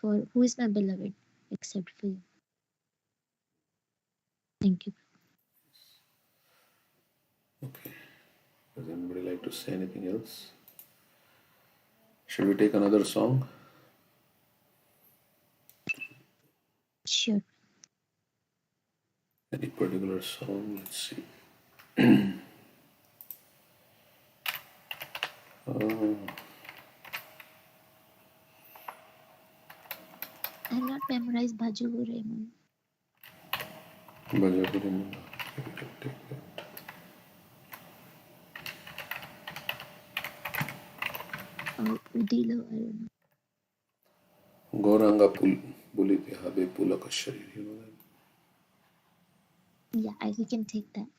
For who is my beloved except for you? Thank you. Okay. Does anybody like to say anything else? Should we take another song? Sure. Any particular song? Let's see. I have not memorized Bhaju Raymond. Bhajapuram. We can take that. Or Udilo, I don't know. Gauranga Bulite Habe Pulaka Sharir. You know that? Yeah, we can take that.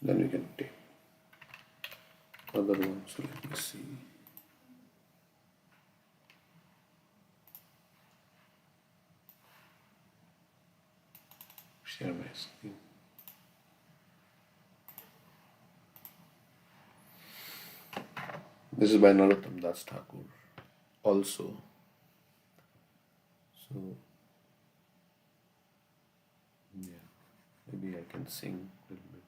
Then we can take other ones. So let me see. Share my screen. This is by Narottam Das Thakur. Also. So, yeah. Maybe I can sing a little bit.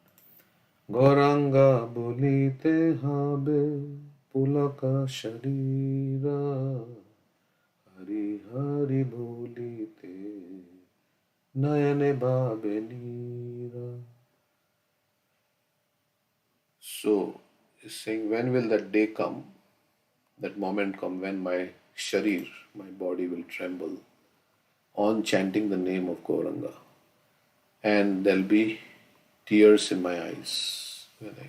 Gauranga বলিতে হবে পুলকা শরীরা হরি হরি বলিতে নয়নে বাবে Nira. So, he's saying, when will that day come, that moment come when my sharir, my body will tremble on chanting the name of Gauranga, and there'll be tears in my eyes when I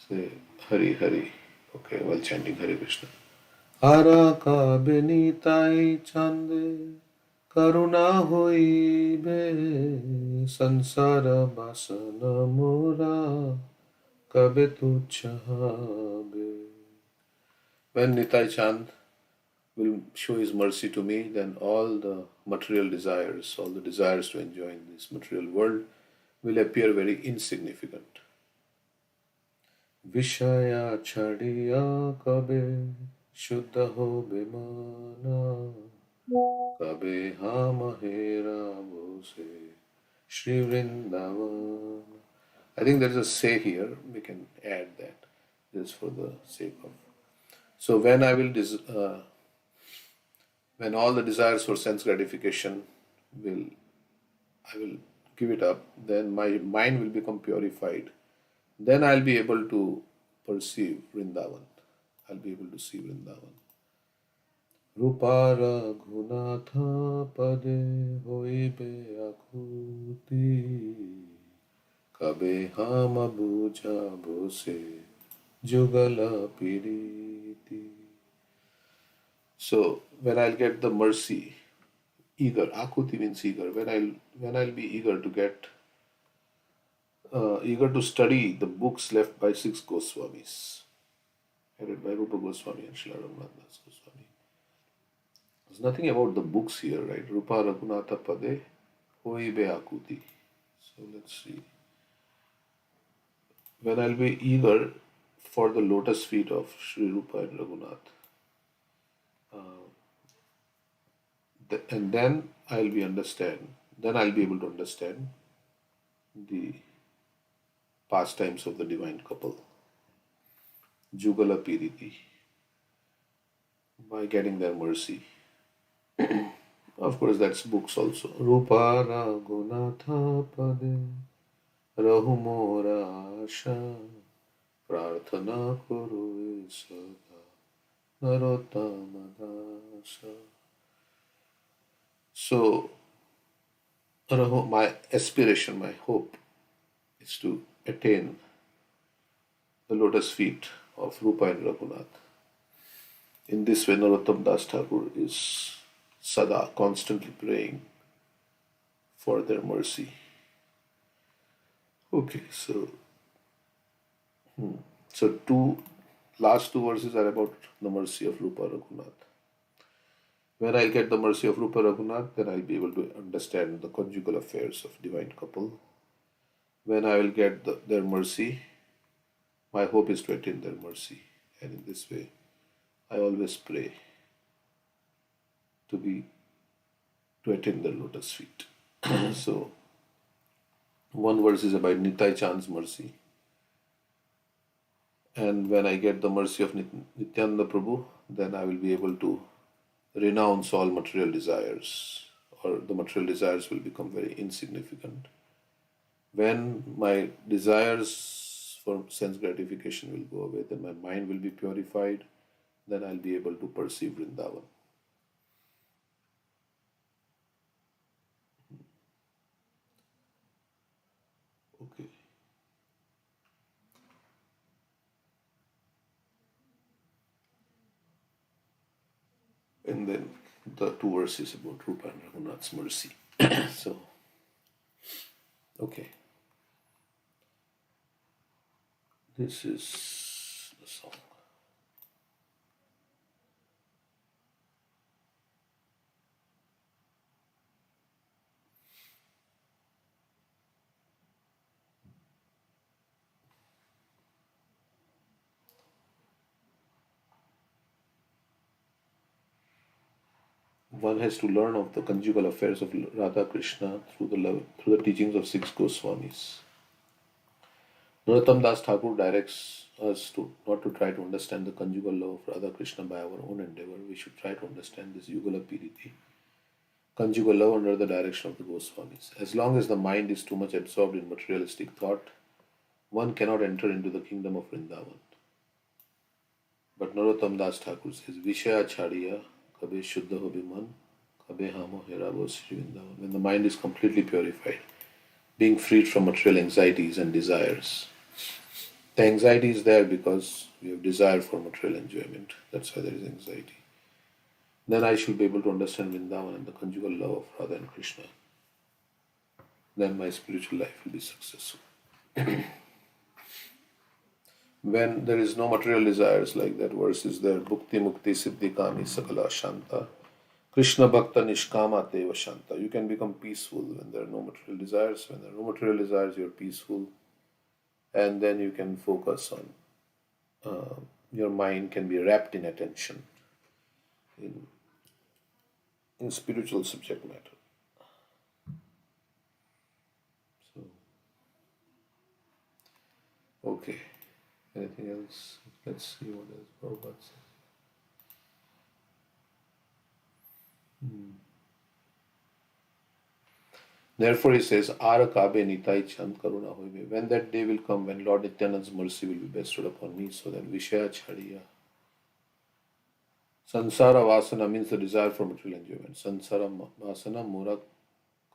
say Hari Hari, okay, while chanting Hare Krishna. Haraka benitai chande karuna hoibe sansara basana mora kabe tu chahabe. When Nitai Chand will show his mercy to me, then all the material desires, all the desires to enjoy in this material world will appear very insignificant. विषया छड़िया कबे शुद्ध हो बेमाना कबे हम Hera बोसे Shri Vrindavan. I think there's a say here. We can add that just for the sake of. So when when all the desires for sense gratification will, I will give it up. Then my mind will become purified. Then I'll be able to perceive Vrindavan. I'll be able to see Vrindavan. Rupara gunatha pade hoibe akuti kabe hama buja bose jugala piriti. So when I'll get the mercy, eager, akuti means eager. When I'll be eager to get eager to study the books left by six Goswamis, headed by Rupa Goswami and Srila Raghunath Das Goswami. There's nothing about the books here, right? Rupa Raghunatha Pade Hoibe Akuti. So let's see. When I'll be eager for the lotus feet of Sri Rupa and Raghunath, and then I'll be able to understand the pastimes of the divine couple, Jugala Piriti, by getting their mercy. Of course, that's books also. Rupa Raghunatha Pade Rahumora Asha Prarthana Kuru Sada Narottama Dasa. So, my aspiration, my hope is to attain the lotus feet of Rupa and Raghunath. In this way, Narottam Das Thakur is sada, constantly praying for their mercy. Okay, so last two verses are about the mercy of Rupa Raghunath. When I'll get the mercy of Rupa Raghunath, then I'll be able to understand the conjugal affairs of divine couple. When I will get their mercy, my hope is to attain their mercy, and in this way, I always pray to be to attain the lotus feet. So one verse is about Nitai Chand's mercy. And when I get the mercy of Nityananda Prabhu, then I will be able to renounce all material desires, or the material desires will become very insignificant. When my desires for sense gratification will go away, then my mind will be purified, then I'll be able to perceive Vrindavan. Okay. And then the two verses about Rupa and Raghunath's mercy. So, okay. This is the song. One has to learn of the conjugal affairs of Radha Krishna through the teachings of six Goswamis. Narottam Das Thakur directs us to not to try to understand the conjugal love of Radha Krishna by our own endeavor. We should try to understand this Yugala Piriti, conjugal love under the direction of the Goswamis. As long as the mind is too much absorbed in materialistic thought, one cannot enter into the kingdom of Vrindavan. But Narottam Das Thakur says, Vishaya Chadiya, Kabe Shuddha Hobi Man, Kabe Hamo Herabo Sri Vrindavan. When the mind is completely purified, being freed from material anxieties and desires. The anxiety is there because we have desire for material enjoyment. That's why there is anxiety. Then I shall be able to understand Vrindavan and the conjugal love of Radha and Krishna. Then my spiritual life will be successful. When there is no material desires, like that verse is there, Bhukti Mukti Siddhi Kami Sakala Shanta, Krishna Bhakta Nishkama Deva Shanta. You can become peaceful when there are no material desires. When there are no material desires, you are peaceful. And then you can focus on, your mind can be wrapped in attention in spiritual subject matter. So, okay. Anything else? Let's see what else Prabhupada says. Therefore, he says, Ara Kabe Nitai Chand Karuna Hoibe. When that day will come, when Lord Nityananda's mercy will be bestowed upon me, so then Vishaya Chadiya. Sansara Vasana means the desire for material enjoyment. Sansara Vasana Mura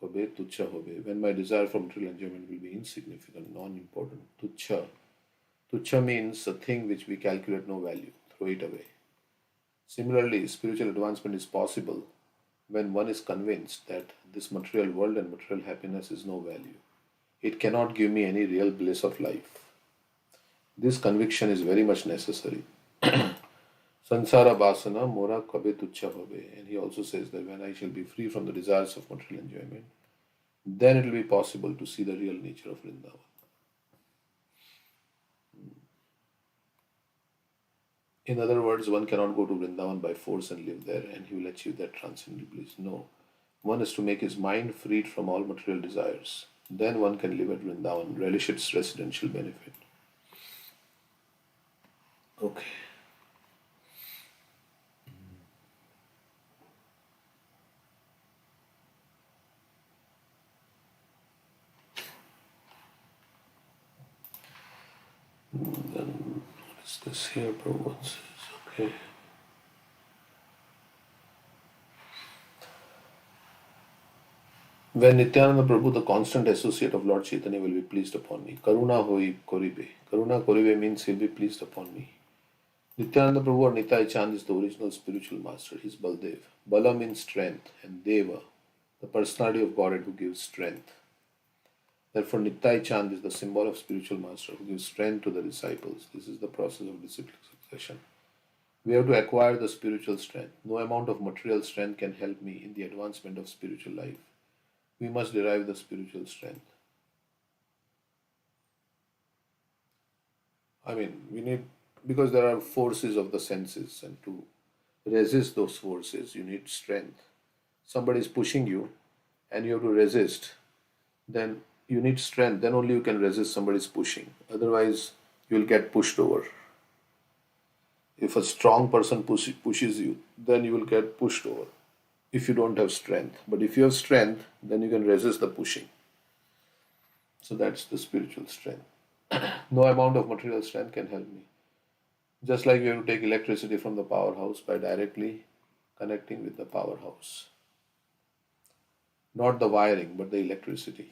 Kabe Tucha Hobe. When my desire for material enjoyment will be insignificant, non-important. Tucha. Tucha means a thing which we calculate no value. Throw it away. Similarly, spiritual advancement is possible when one is convinced that this material world and material happiness is no value. It cannot give me any real bliss of life. This conviction is very much necessary. Sansara Vasana Mora Kabe Tucha Hobe. And he also says that when I shall be free from the desires of material enjoyment, then it will be possible to see the real nature of Vrindavan. In other words, one cannot go to Vrindavan by force and live there and he will achieve that transcendental bliss. No. One has to make his mind freed from all material desires. Then one can live at Vrindavan, relish its residential benefit. Okay. Then what is this here? Prabhupada says, okay. When Nityananda Prabhu, the constant associate of Lord Chaitanya, will be pleased upon me. Karuna hoi koribe. Karuna koribe means he'll be pleased upon me. Nityananda Prabhu or Nitai Chand is the original spiritual master. He's Baldev. Bala means strength and Deva, the personality of Godhead who gives strength. Therefore, Nitai Chand is the symbol of spiritual master who gives strength to the disciples. This is the process of disciplic succession. We have to acquire the spiritual strength. No amount of material strength can help me in the advancement of spiritual life. We must derive the spiritual strength. I mean, we because there are forces of the senses, and to resist those forces, you need strength. Somebody is pushing you, and you have to resist. Then you need strength. Then only you can resist somebody's pushing. Otherwise, you will get pushed over. If a strong person pushes you, then you will get pushed over if you don't have strength. But if you have strength, then you can resist the pushing. So that's the spiritual strength. No amount of material strength can help me. Just like you have to take electricity from the powerhouse by directly connecting with the powerhouse. Not the wiring, but the electricity.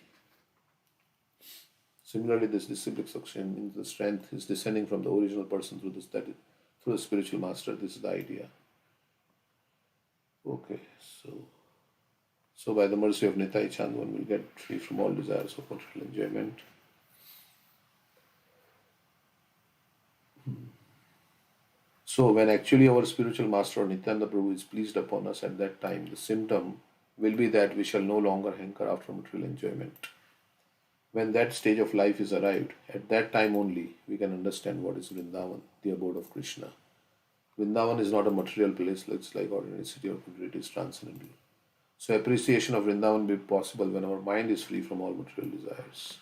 Similarly, this disciplic suction means the strength is descending from the original person through this, that is, through the spiritual master. This is the idea. Okay, so by the mercy of Nitai Chand, one will get free from all desires of material enjoyment. So when actually our spiritual master or Nityananda Prabhu is pleased upon us at that time, the symptom will be that we shall no longer hanker after material enjoyment. When that stage of life is arrived, at that time only we can understand what is Vrindavan, the abode of Krishna. Vrindavan is not a material place, it's like ordinary city of it is transcendental. So appreciation of Vrindavan will be possible when our mind is free from all material desires.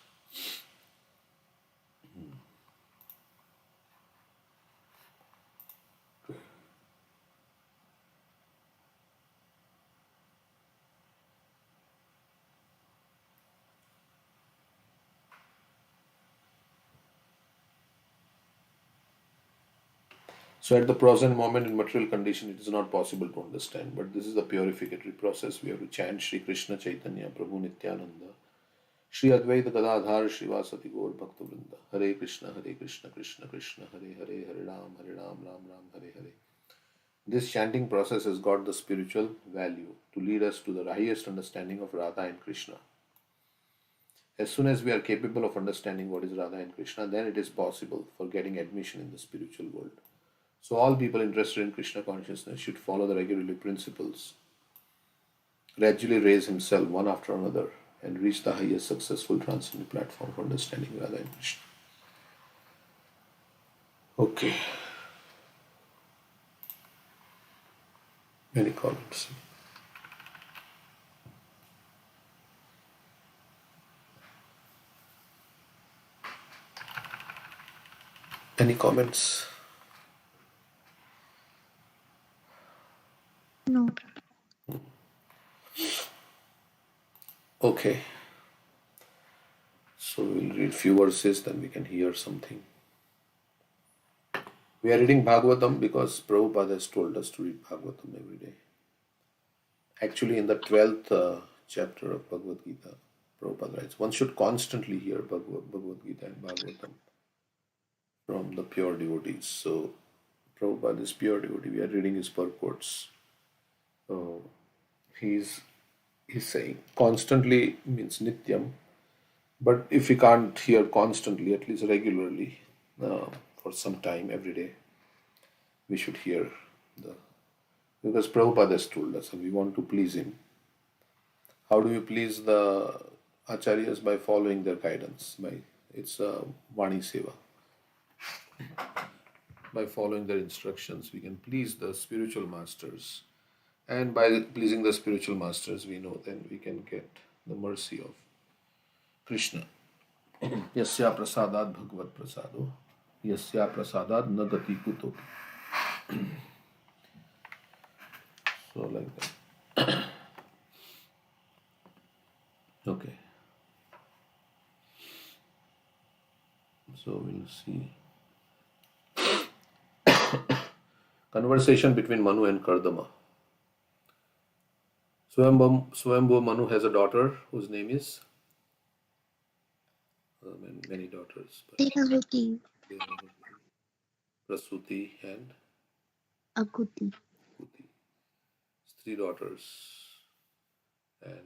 So at the present moment in material condition, it is not possible to understand. But this is the purificatory process. We have to chant Shri Krishna Chaitanya Prabhu Nityananda, Shri Advaita Gadadhar Srivasati Gaur Bhakta Vrinda, Hare Krishna Krishna Krishna Hare Hare, Hare Ram Ram Ram Hare Hare. This chanting process has got the spiritual value to lead us to the highest understanding of Radha and Krishna. As soon as we are capable of understanding what is Radha and Krishna, then it is possible for getting admission in the spiritual world. So all people interested in Krishna consciousness should follow the regularly principles, gradually raise himself one after another, and reach the highest successful transcendent platform for understanding Radha and Krishna. Okay. Any comments? Any comments? No. Okay. So we'll read few verses, then we can hear something. We are reading Bhagavatam because Prabhupada has told us to read Bhagavatam every day. Actually, in the 12th chapter of Bhagavad Gita, Prabhupada writes, one should constantly hear Bhagavad Gita and Bhagavatam from the pure devotees. So, Prabhupada is pure devotee. We are reading his purports. He's saying constantly means nityam, but if we can't hear constantly, at least regularly, for some time every day, we should hear because Prabhupada has told us and we want to please him. How do we please the acharyas? By following their guidance. It's Vani Seva. By following their instructions, we can please the spiritual masters. And by pleasing the spiritual masters, we know then we can get the mercy of Krishna. Yasya prasadad bhagavad prasado, yasya prasadad nagati kuto. So like that. Okay. So we'll see. Conversation between Manu and Kardama. Swayambhu Manu has a daughter whose name is many daughters. Devavati. Prasuti and Akuti. Kuti. Three daughters. And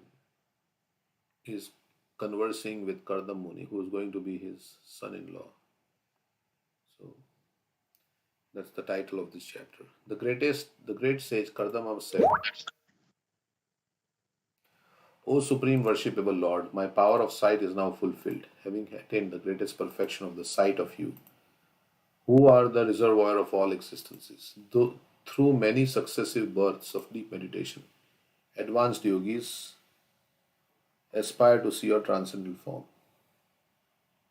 he's conversing with Kardama Muni, who is going to be his son-in-law. So that's the title of this chapter. The great sage Kardama said, O Supreme Worshipable Lord, my power of sight is now fulfilled, having attained the greatest perfection of the sight of you, who are the reservoir of all existences. Through many successive births of deep meditation, advanced yogis aspire to see your transcendental form.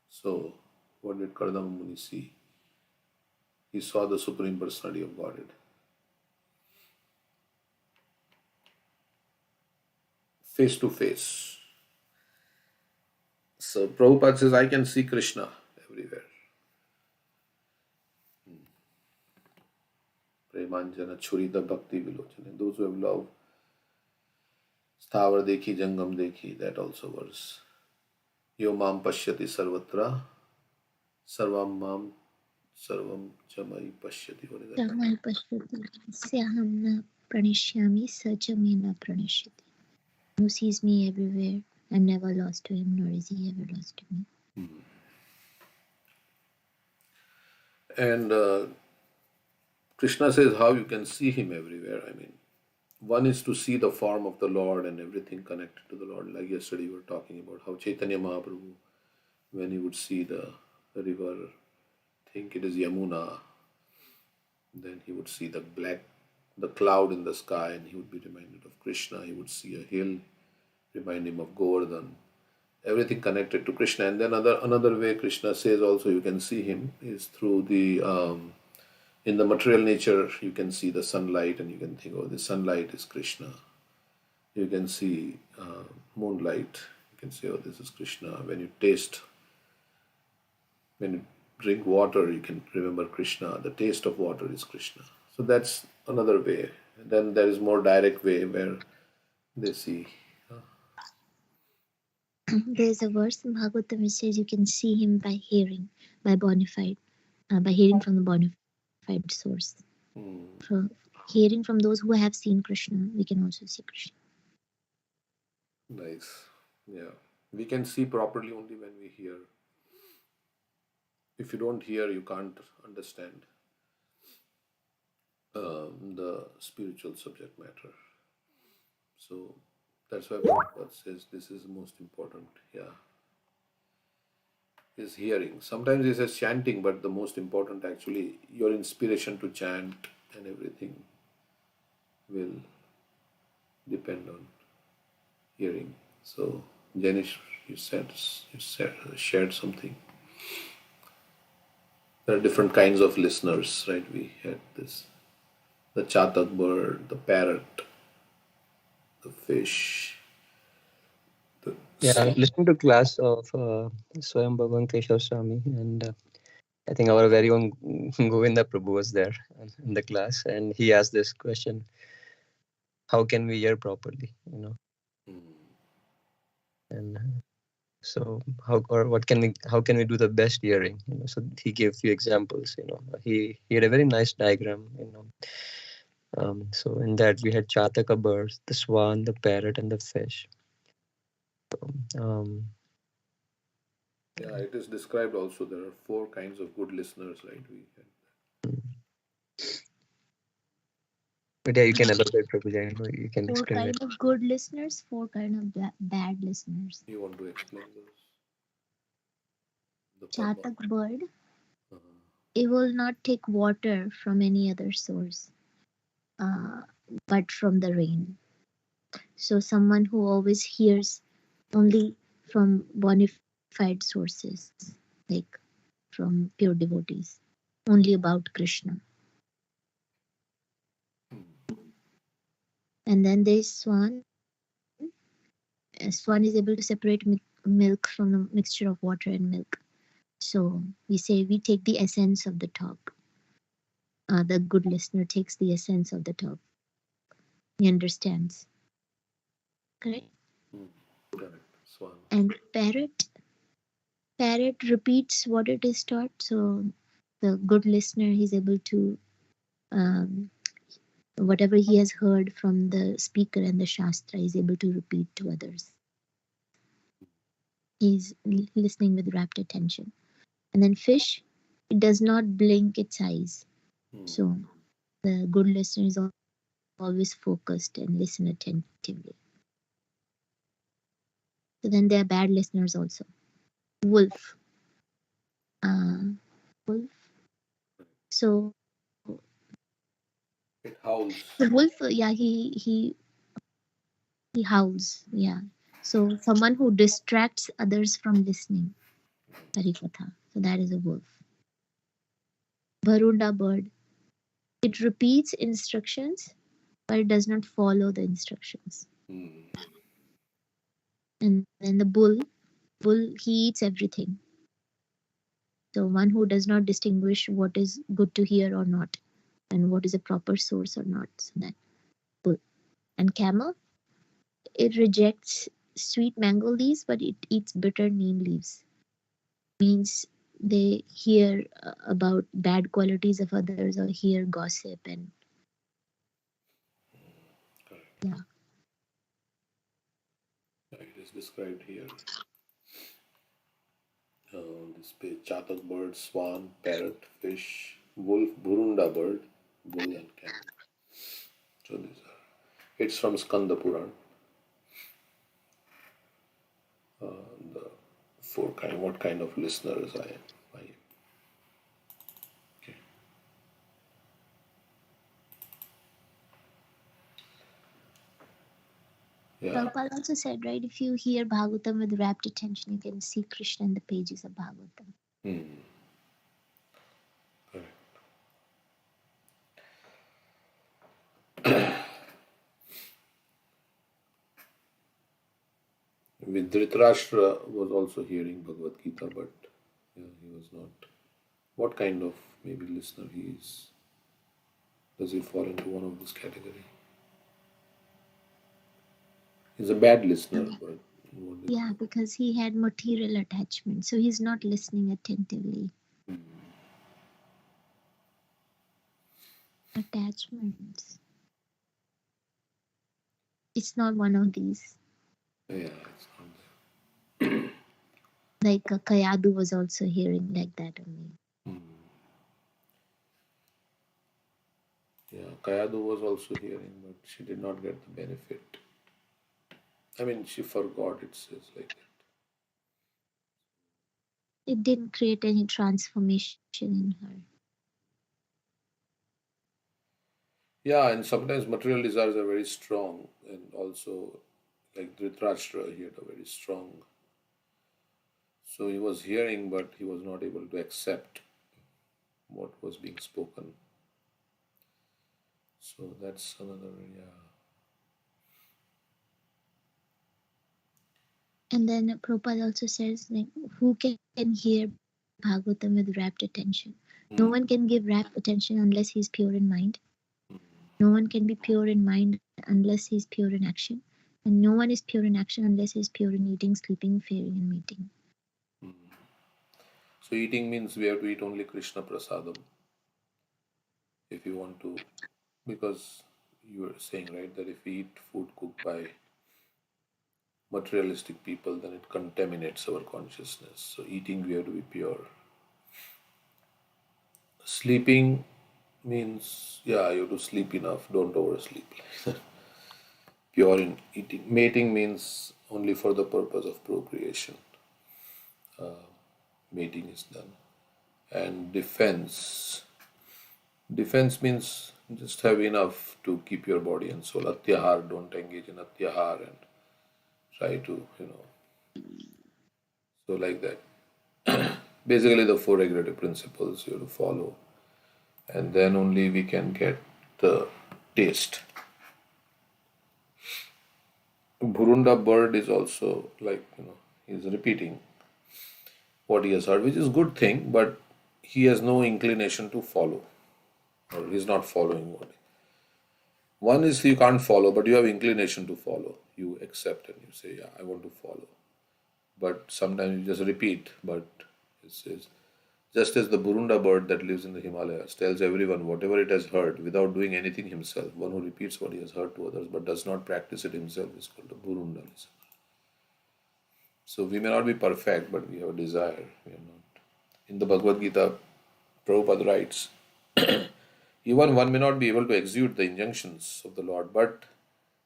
So, what did Kardama Muni see? He saw the Supreme Personality of Godhead. Face to face. So, Prabhupada says, I can see Krishna everywhere. Premanjana Churita Bhakti Vilochana. Those who have loved Sthavar Dekhi, Jangam Dekhi, that also was. Yo Mam Pashyati Sarvatra, Sarvam Mam, Sarvam Chamai Pashyati. What is that? Tamai Pashpati, Syaham na pranishyami, Sajame na pranishyati. Who sees me everywhere, I'm never lost to him, nor is he ever lost to me. And Krishna says how you can see him everywhere. I mean, one is to see the form of the Lord and everything connected to the Lord. Like yesterday, we were talking about how Chaitanya Mahaprabhu, when he would see the river, think it is Yamuna, then he would see the cloud in the sky, and he would be reminded of Krishna. He would see a hill, remind him of Govardhan. Everything connected to Krishna. And then another way Krishna says also you can see him is through the in the material nature. You can see the sunlight, and you can think, oh, the sunlight is Krishna. You can see moonlight. You can say, oh, this is Krishna. When you drink water, you can remember Krishna. The taste of water is Krishna. So that's another way. And then there is more direct way where they see. There's a verse in Bhagavatam which says you can see him by hearing, by hearing from the bona fide source. From hearing from those who have seen Krishna, we can also see Krishna. Nice. Yeah. We can see properly only when we hear. If you don't hear, you can't understand the spiritual subject matter. So that's why Prabhupada says this is the most important. Yeah. Is hearing. Sometimes he says chanting, but the most important actually, your inspiration to chant and everything will depend on hearing. So, Janish, you shared something. There are different kinds of listeners, right? We had the chatak bird, the parrot, the fish. Yeah, listening to class of Swayam Bhavan Keshav Swami, and I think our very own Govinda Prabhu was there in the class, and he asked this question: how can we hear properly? And so how can we do the best hearing? So he gave few examples. He had a very nice diagram. So in that we had Chataka birds, the swan, the parrot, and the fish. Yeah, it is described also. There are 4 kinds of good listeners, right? But yeah, you can elaborate, Prabhuji. You can 4 explain kind of good listeners, 4 kind of bad listeners. You want to explain those? The Chatak bird, it will not take water from any other source, but from the rain. So someone who always hears only from bona fide sources, like from pure devotees, only about Krishna. And then there's swan. Swan is able to separate milk from the mixture of water and milk. So we say we take the essence of the talk. The good listener takes the essence of the talk. He understands. Correct? Correct. Swan. And parrot repeats what it is taught. So the good listener, he's able to whatever he has heard from the speaker and the shastra, he's able to repeat to others. He's listening with rapt attention. And then fish, it does not blink its eyes. So the good listener is always focused and listen attentively. So then there are bad listeners also. Wolf. So It howls. the wolf, yeah, he howls, yeah. So someone who distracts others from listening, Harikatha. So that is a wolf. Barunda bird. It repeats instructions, but it does not follow the instructions. Hmm. And then the bull, he eats everything. So one who does not distinguish what is good to hear or not, and what is a proper source or not. So that bull. And camel, it rejects sweet mango leaves, but it eats bitter neem leaves. Means they hear about bad qualities of others or hear gossip and Correct. yeah. It is described here. This page, Chatak bird, swan, parrot, fish, wolf, burunda bird, bull, and camel. So these are. It's from Skanda Puran. The four kind. What kind of listeners I am. Okay. Yeah. Prabhupada also said, right, if you hear Bhagavatam with rapt attention, you can see Krishna in the pages of Bhagavatam. Hmm. Correct. With Dhritarashtra was also hearing Bhagavad Gita, but yeah, he was not. What kind of maybe listener he is? Does he fall into one of this category? He's a bad listener, but what is Yeah, because he had material attachment, so he's not listening attentively. Attachments. It's not one of these. yeah, it's not Like Kayadu was also hearing like that only. there. Yeah, Kayadu was also hearing, but she did not get the benefit. I mean, she forgot it says like that. It didn't create any transformation in her. Yeah, and sometimes material desires are very strong, and also like Dhritarashtra, he had a very strong. So he was hearing, but he was not able to accept what was being spoken. So that's another, yeah. And then Prabhupada also says, like, who can hear Bhagavatam with rapt attention? No one can give rapt attention unless he's pure in mind. No one can be pure in mind unless he's pure in action. And no one is pure in action unless he's pure in eating, sleeping, fearing, and meeting. So eating means we have to eat only Krishna Prasadam if you want to, because you were saying, right, that if we eat food cooked by materialistic people, then it contaminates our consciousness. So eating, we have to be pure. Sleeping means, yeah, you have to sleep enough, don't oversleep. Pure in eating. Mating means only for the purpose of procreation. Mating is done. And defense means just have enough to keep your body and soul. Atyahar, don't engage in atyahar and try to, so like that. Basically, the four regulative principles you have to follow, and then only we can get the taste. Burunda bird is also like, he's repeating what he has heard, which is good thing, but he has no inclination to follow, or he's not following what. One is you can't follow, but you have inclination to follow. You accept and you say, yeah, I want to follow. But sometimes you just repeat, but it says, just as the Burunda bird that lives in the Himalayas tells everyone whatever it has heard without doing anything himself, one who repeats what he has heard to others but does not practice it himself is called a Burunda listener. So we may not be perfect, but we have a desire. We are not. In the Bhagavad Gita, Prabhupada writes, even one may not be able to execute the injunctions of the Lord, but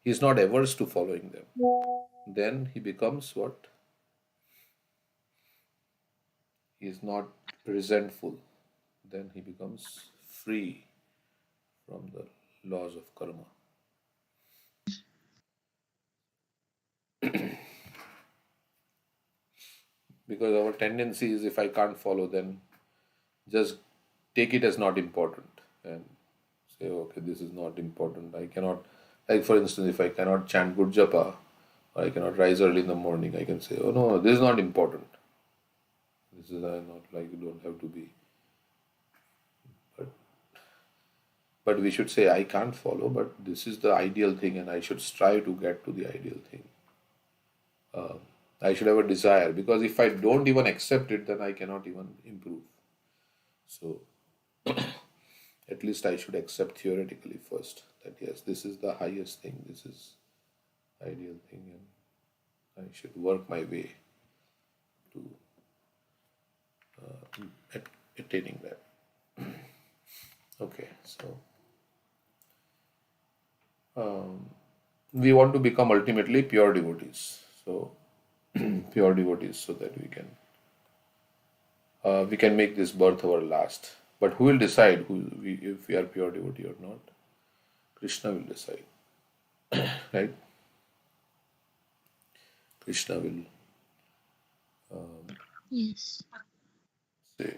he is not averse to following them. Then he becomes what? He is not resentful. Then he becomes free from the laws of karma. Because our tendency is, if I can't follow, then just take it as not important and say, okay, this is not important. I cannot, like for instance, if I cannot chant good japa or I cannot rise early in the morning, I can say, oh no, this is not important. This is not like you don't have to be. But, but we should say, I can't follow, but this is the ideal thing and I should strive to get to the ideal thing. I should have a desire, because if I don't even accept it, then I cannot even improve. So at least I should accept theoretically first that yes, this is the highest thing, this is ideal thing, and I should work my way to attaining that. Okay, so we want to become ultimately pure devotees. So pure devotees, so that we can make this birth our last. But who will decide if we are pure devotee or not? Krishna will decide, right? Krishna will Yes. say.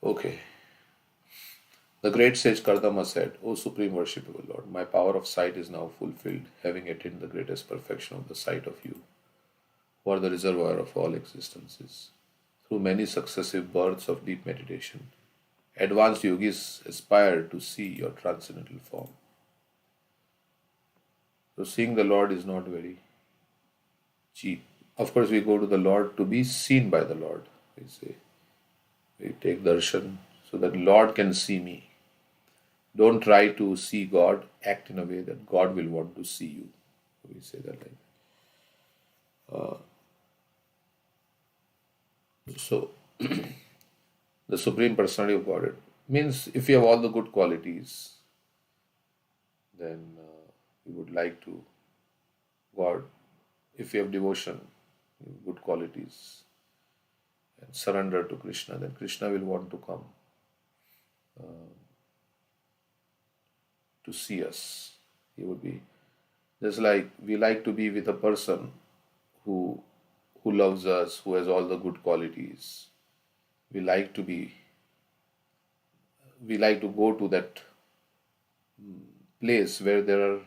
Okay. The great sage Kardama said, O Supreme Worshipable Lord, my power of sight is now fulfilled, having attained the greatest perfection of the sight of you, who are the reservoir of all existences. Through many successive births of deep meditation, advanced yogis aspire to see your transcendental form. So seeing the Lord is not very cheap. Of course, we go to the Lord to be seen by the Lord. We say, we take darshan so that Lord can see me. Don't try to see God, act in a way that God will want to see you. We say that so the Supreme Personality of Godhead means if you have all the good qualities, then you would like to God. If you have devotion, good qualities, and surrender to Krishna, then Krishna will want to come to see us. He would be just like we like to be with a person who who loves us, who has all the good qualities. We like to be. We like to go to that place where there are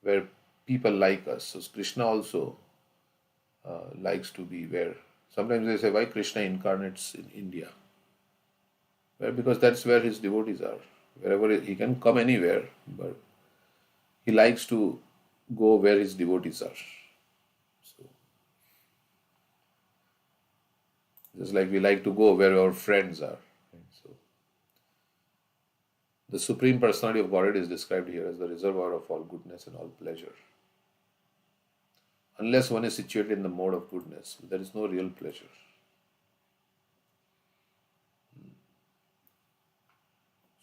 where people like us. So Krishna also likes to be where. Sometimes they say, why Krishna incarnates in India? Well, because that's where his devotees are. Wherever he can come anywhere, but he likes to go where his devotees are. So just like we like to go where our friends are. So the Supreme Personality of Godhead is described here as the reservoir of all goodness and all pleasure. Unless one is situated in the mode of goodness, there is no real pleasure.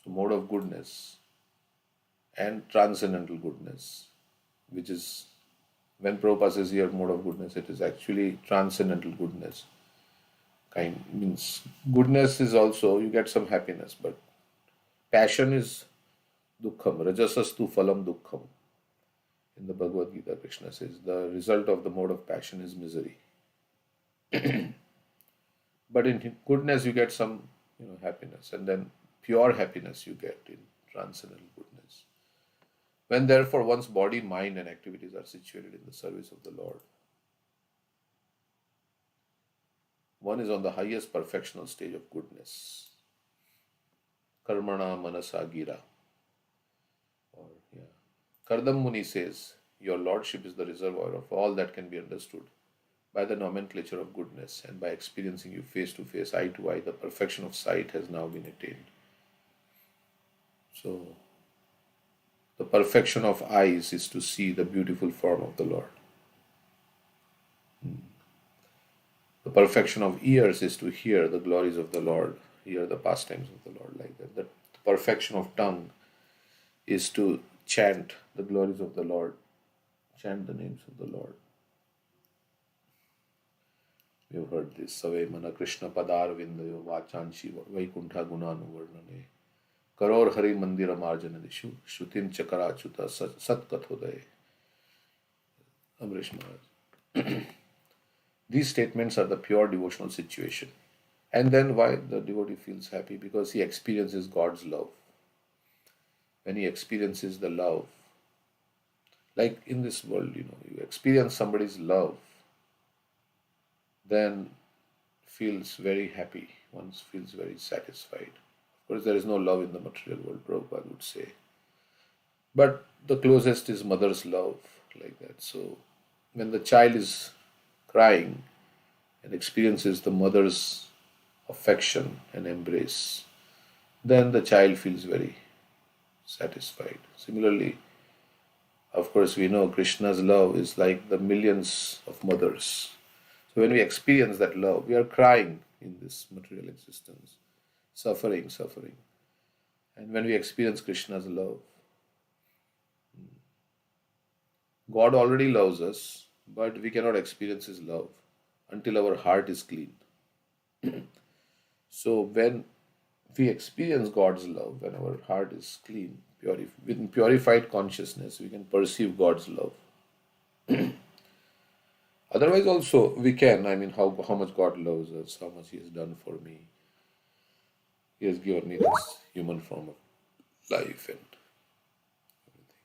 So mode of goodness and transcendental goodness, which is, when Prabhupada says here mode of goodness, it is actually transcendental goodness. Kind means goodness is also, you get some happiness, but passion is dukkham, rajasastu phalam dukkham. In the Bhagavad Gita, Krishna says the result of the mode of passion is misery. But in goodness you get some happiness, and then pure happiness you get in transcendental goodness. When therefore one's body, mind and activities are situated in the service of the Lord, one is on the highest perfectional stage of goodness. Karmana manasa gira. Or Kardam Muni says, your lordship is the reservoir of all that can be understood by the nomenclature of goodness, and by experiencing you face to face, eye to eye, the perfection of sight has now been attained. So, the perfection of eyes is to see the beautiful form of the Lord. The perfection of ears is to hear the glories of the Lord, hear the pastimes of the Lord, like that. The perfection of tongue is to chant the glories of the Lord, chant the names of the Lord. We've heard this. Save mana Krishna padar vindayo vachanshi vaikuntha gunanu varnane. Karor hari mandira marjana dishu. Shrutim chakarachuta satkathodaye. Amrish Maharaj. These statements are the pure devotional situation. And then why the devotee feels happy? Because he experiences God's love. When he experiences the love, like in this world, you experience somebody's love, then feels very happy. One feels very satisfied. Of course, there is no love in the material world, Prabhupada would say. But the closest is mother's love, like that. So when the child is crying and experiences the mother's affection and embrace, then the child feels very satisfied. Similarly, of course, we know Krishna's love is like the millions of mothers. So when we experience that love, we are crying in this material existence, suffering, suffering. And when we experience Krishna's love, God already loves us, but we cannot experience His love until our heart is clean. So when we experience God's love, when our heart is clean, with purified consciousness, we can perceive God's love. Otherwise, also we can. I mean, how much God loves us, how much He has done for me. He has given me this human form of life and everything.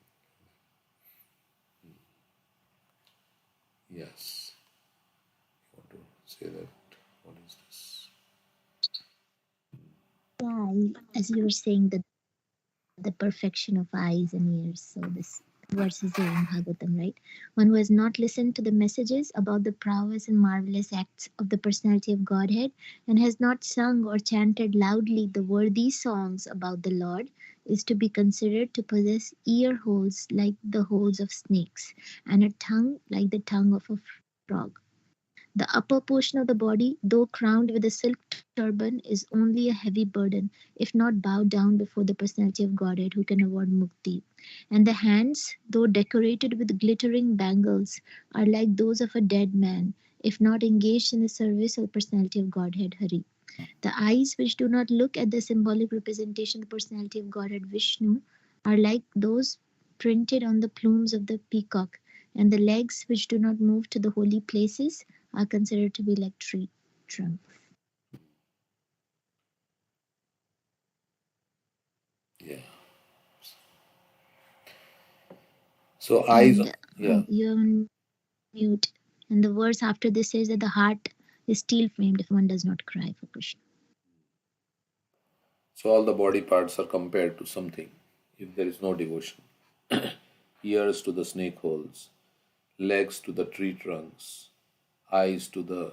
Yes. You want to say that? What is this? Yeah, as you were saying, the perfection of eyes and ears. So this verse is there in Bhagavatam, right? One who has not listened to the messages about the prowess and marvelous acts of the personality of Godhead, and has not sung or chanted loudly the worthy songs about the Lord, is to be considered to possess ear holes like the holes of snakes, and a tongue like the tongue of a frog. The upper portion of the body, though crowned with a silk turban, is only a heavy burden, if not bowed down before the personality of Godhead who can award mukti. And the hands, though decorated with glittering bangles, are like those of a dead man, if not engaged in the service of the personality of Godhead Hari. The eyes, which do not look at the symbolic representation of the personality of Godhead Vishnu, are like those printed on the plumes of the peacock, and the legs, which do not move to the holy places, are considered to be like tree trunks. Yeah. So eyes, And yeah. you're on mute. And the verse after this says that the heart is steel framed if one does not cry for Krishna. So all the body parts are compared to something if there is no devotion. Ears to the snake holes, legs to the tree trunks, eyes to the,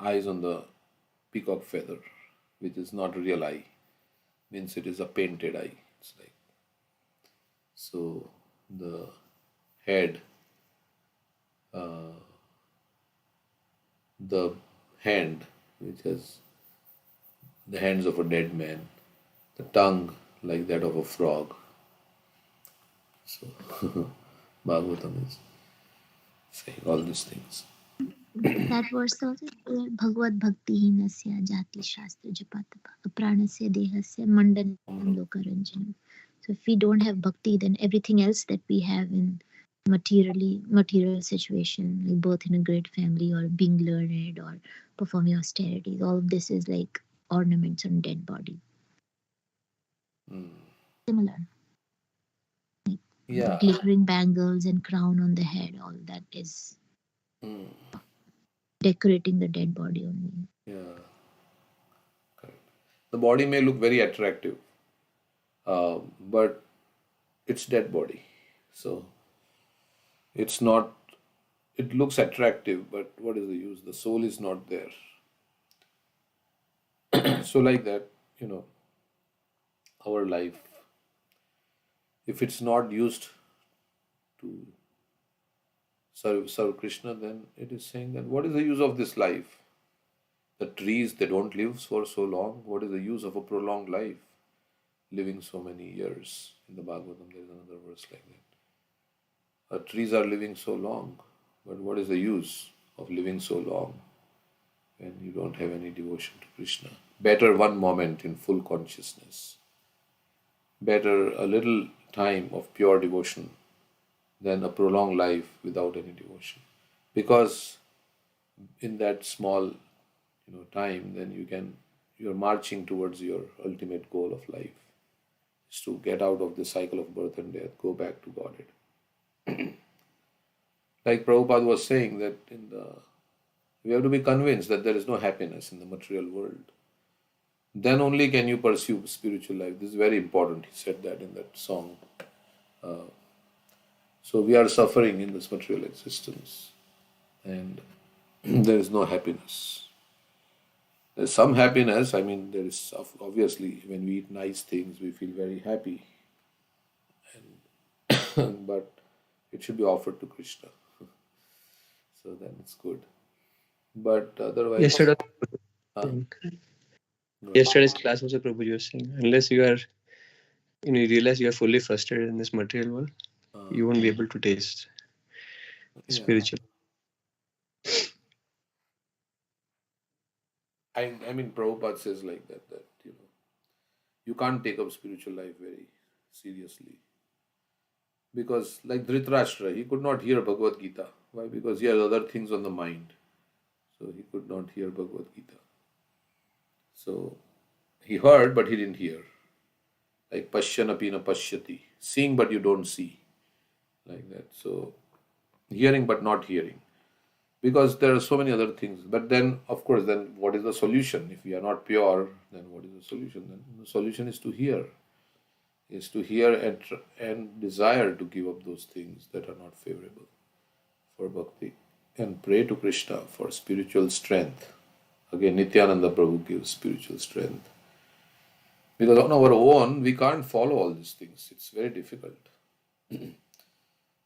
eyes on the peacock feather, which is not a real eye, means it is a painted eye. It's like, so the head, the hand, which has the hands of a dead man, the tongue like that of a frog. So Bhagavatam is saying all these things. That verse also says Bhagavad Bhakti Hinasya Jati Shastra Japatapa Apranasya Dehasya Mandanam Lokaranjanam. So if we don't have bhakti, then everything else that we have in material situation, like birth in a great family or being learned or performing austerities, all of this is like ornaments on dead body. Similar. Like the Yeah. glittering bangles and crown on the head, all that is decorating the dead body only. Yeah. Correct. The body may look very attractive, but it's dead body. So it's not, it looks attractive, but what is the use? The soul is not there. So, like that, our life, if it's not used to serve Krishna, then it is saying that what is the use of this life? The trees, they don't live for so long. What is the use of a prolonged life? Living so many years. In the Bhagavatam, there is another verse like that. Trees are living so long, but what is the use of living so long? when you don't have any devotion to Krishna. Better one moment in full consciousness. Better a little time of pure devotion than a prolonged life without any devotion. Because in that small, time, then you're marching towards your ultimate goal of life, is to get out of the cycle of birth and death, go back to Godhead. Like Prabhupada was saying that we have to be convinced that there is no happiness in the material world. Then only can you pursue spiritual life. This is very important. He said that in that song. So we are suffering in this material existence, and there is no happiness. There's some happiness. I mean, there is obviously when we eat nice things, we feel very happy, but it should be offered to Krishna. So then it's good. But otherwise, Yesterday, huh? yesterday's class also Prabhuji was saying, unless you are, you realize you are fully frustrated in this material world, you won't be able to taste Yeah. spiritual. I mean, Prabhupada says like that you can't take up spiritual life very seriously. Because like Dhritarashtra, he could not hear Bhagavad Gita. Why? Because he had other things on the mind. So he could not hear Bhagavad Gita. So he heard, but he didn't hear. Like Pashyanapi na pashyati. Seeing, but you don't see. Like that. So hearing, but not hearing. Because there are so many other things. But then, of course, then what is the solution? If we are not pure, then what is the solution? Then the solution is to hear. Is to hear and desire to give up those things that are not favorable for bhakti, and pray to Krishna for spiritual strength. Again, Nityananda Prabhu gives spiritual strength. Because on our own, we can't follow all these things. It's very difficult.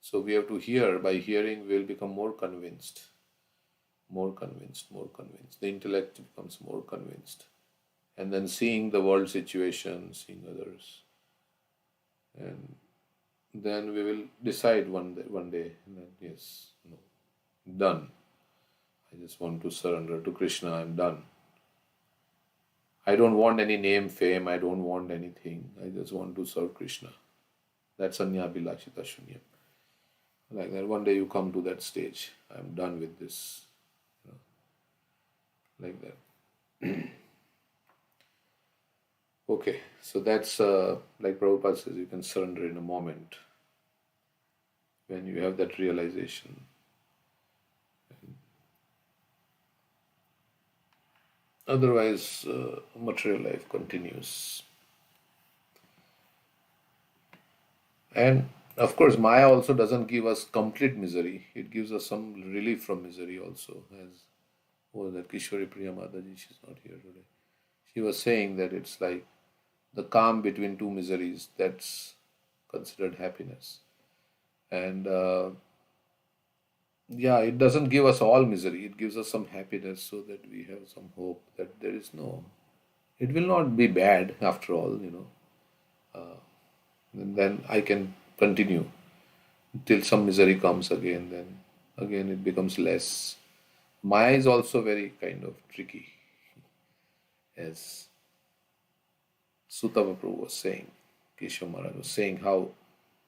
So we have to hear. By hearing, we'll become more convinced. More convinced, more convinced. The intellect becomes more convinced. And then seeing the world situation, seeing others. And then we will decide one day that yes, no, done. I just want to surrender to Krishna. I'm done. I don't want any name, fame. I don't want anything. I just want to serve Krishna. That's Anyabhilashita Shunyam. Like that, one day you come to that stage. I'm done with this. Like that. Okay, so that's like Prabhupada says, you can surrender in a moment when you have that realization. Otherwise, material life continues. And of course, Maya also doesn't give us complete misery. It gives us some relief from misery also. As was that Kishori Priya Mataji, she's not here today. She was saying that it's like the calm between two miseries, that's considered happiness. And yeah, it doesn't give us all misery. It gives us some happiness so that we have some hope that there is no, it will not be bad after all, And then I can continue till some misery comes again, then again it becomes less. Maya is also very kind of tricky, as Sutta Prabhu was saying. Keshav Maharaj was saying how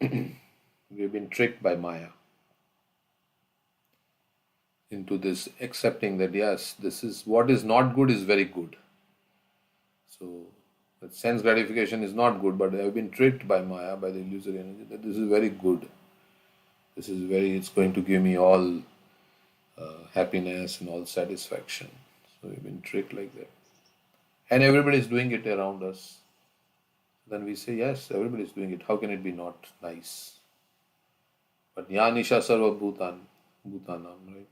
we've been tricked by Maya into this accepting that yes, this is what is not good is very good. So that sense gratification is not good, but I have been tricked by Maya, by the illusory energy, that this is very good. This is it's going to give me all happiness and all satisfaction. So we've been tricked like that. And everybody is doing it around us. Then we say, yes, everybody is doing it. How can it be not nice? But Yanisha Sarva Bhutanam, right?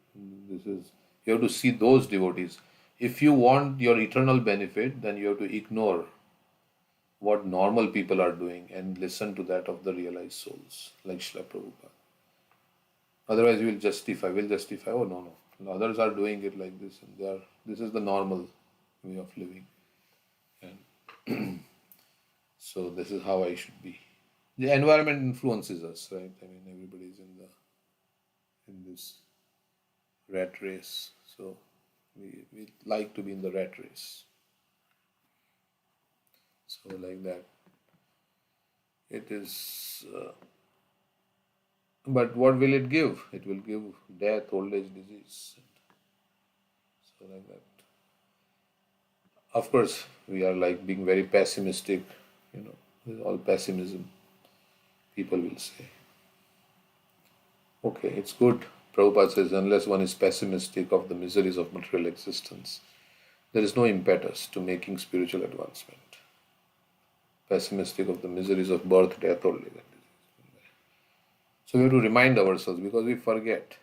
This is, you have to see those devotees. If you want your eternal benefit, then you have to ignore what normal people are doing and listen to that of the realized souls, like Srila Prabhupada. Otherwise, we'll justify, oh no, others are doing it like this, and this is the normal way of living. And so this is how I should be. The environment influences us, right? I mean, everybody's in this rat race. So We like to be in the rat race. So like that, it is. But what will it give? It will give death, old age, disease. So like that. Of course, we are like being very pessimistic. With all pessimism, people will say. Okay, it's good. Prabhupada says, unless one is pessimistic of the miseries of material existence, there is no impetus to making spiritual advancement. Pessimistic of the miseries of birth, death, old age. So we have to remind ourselves because we forget.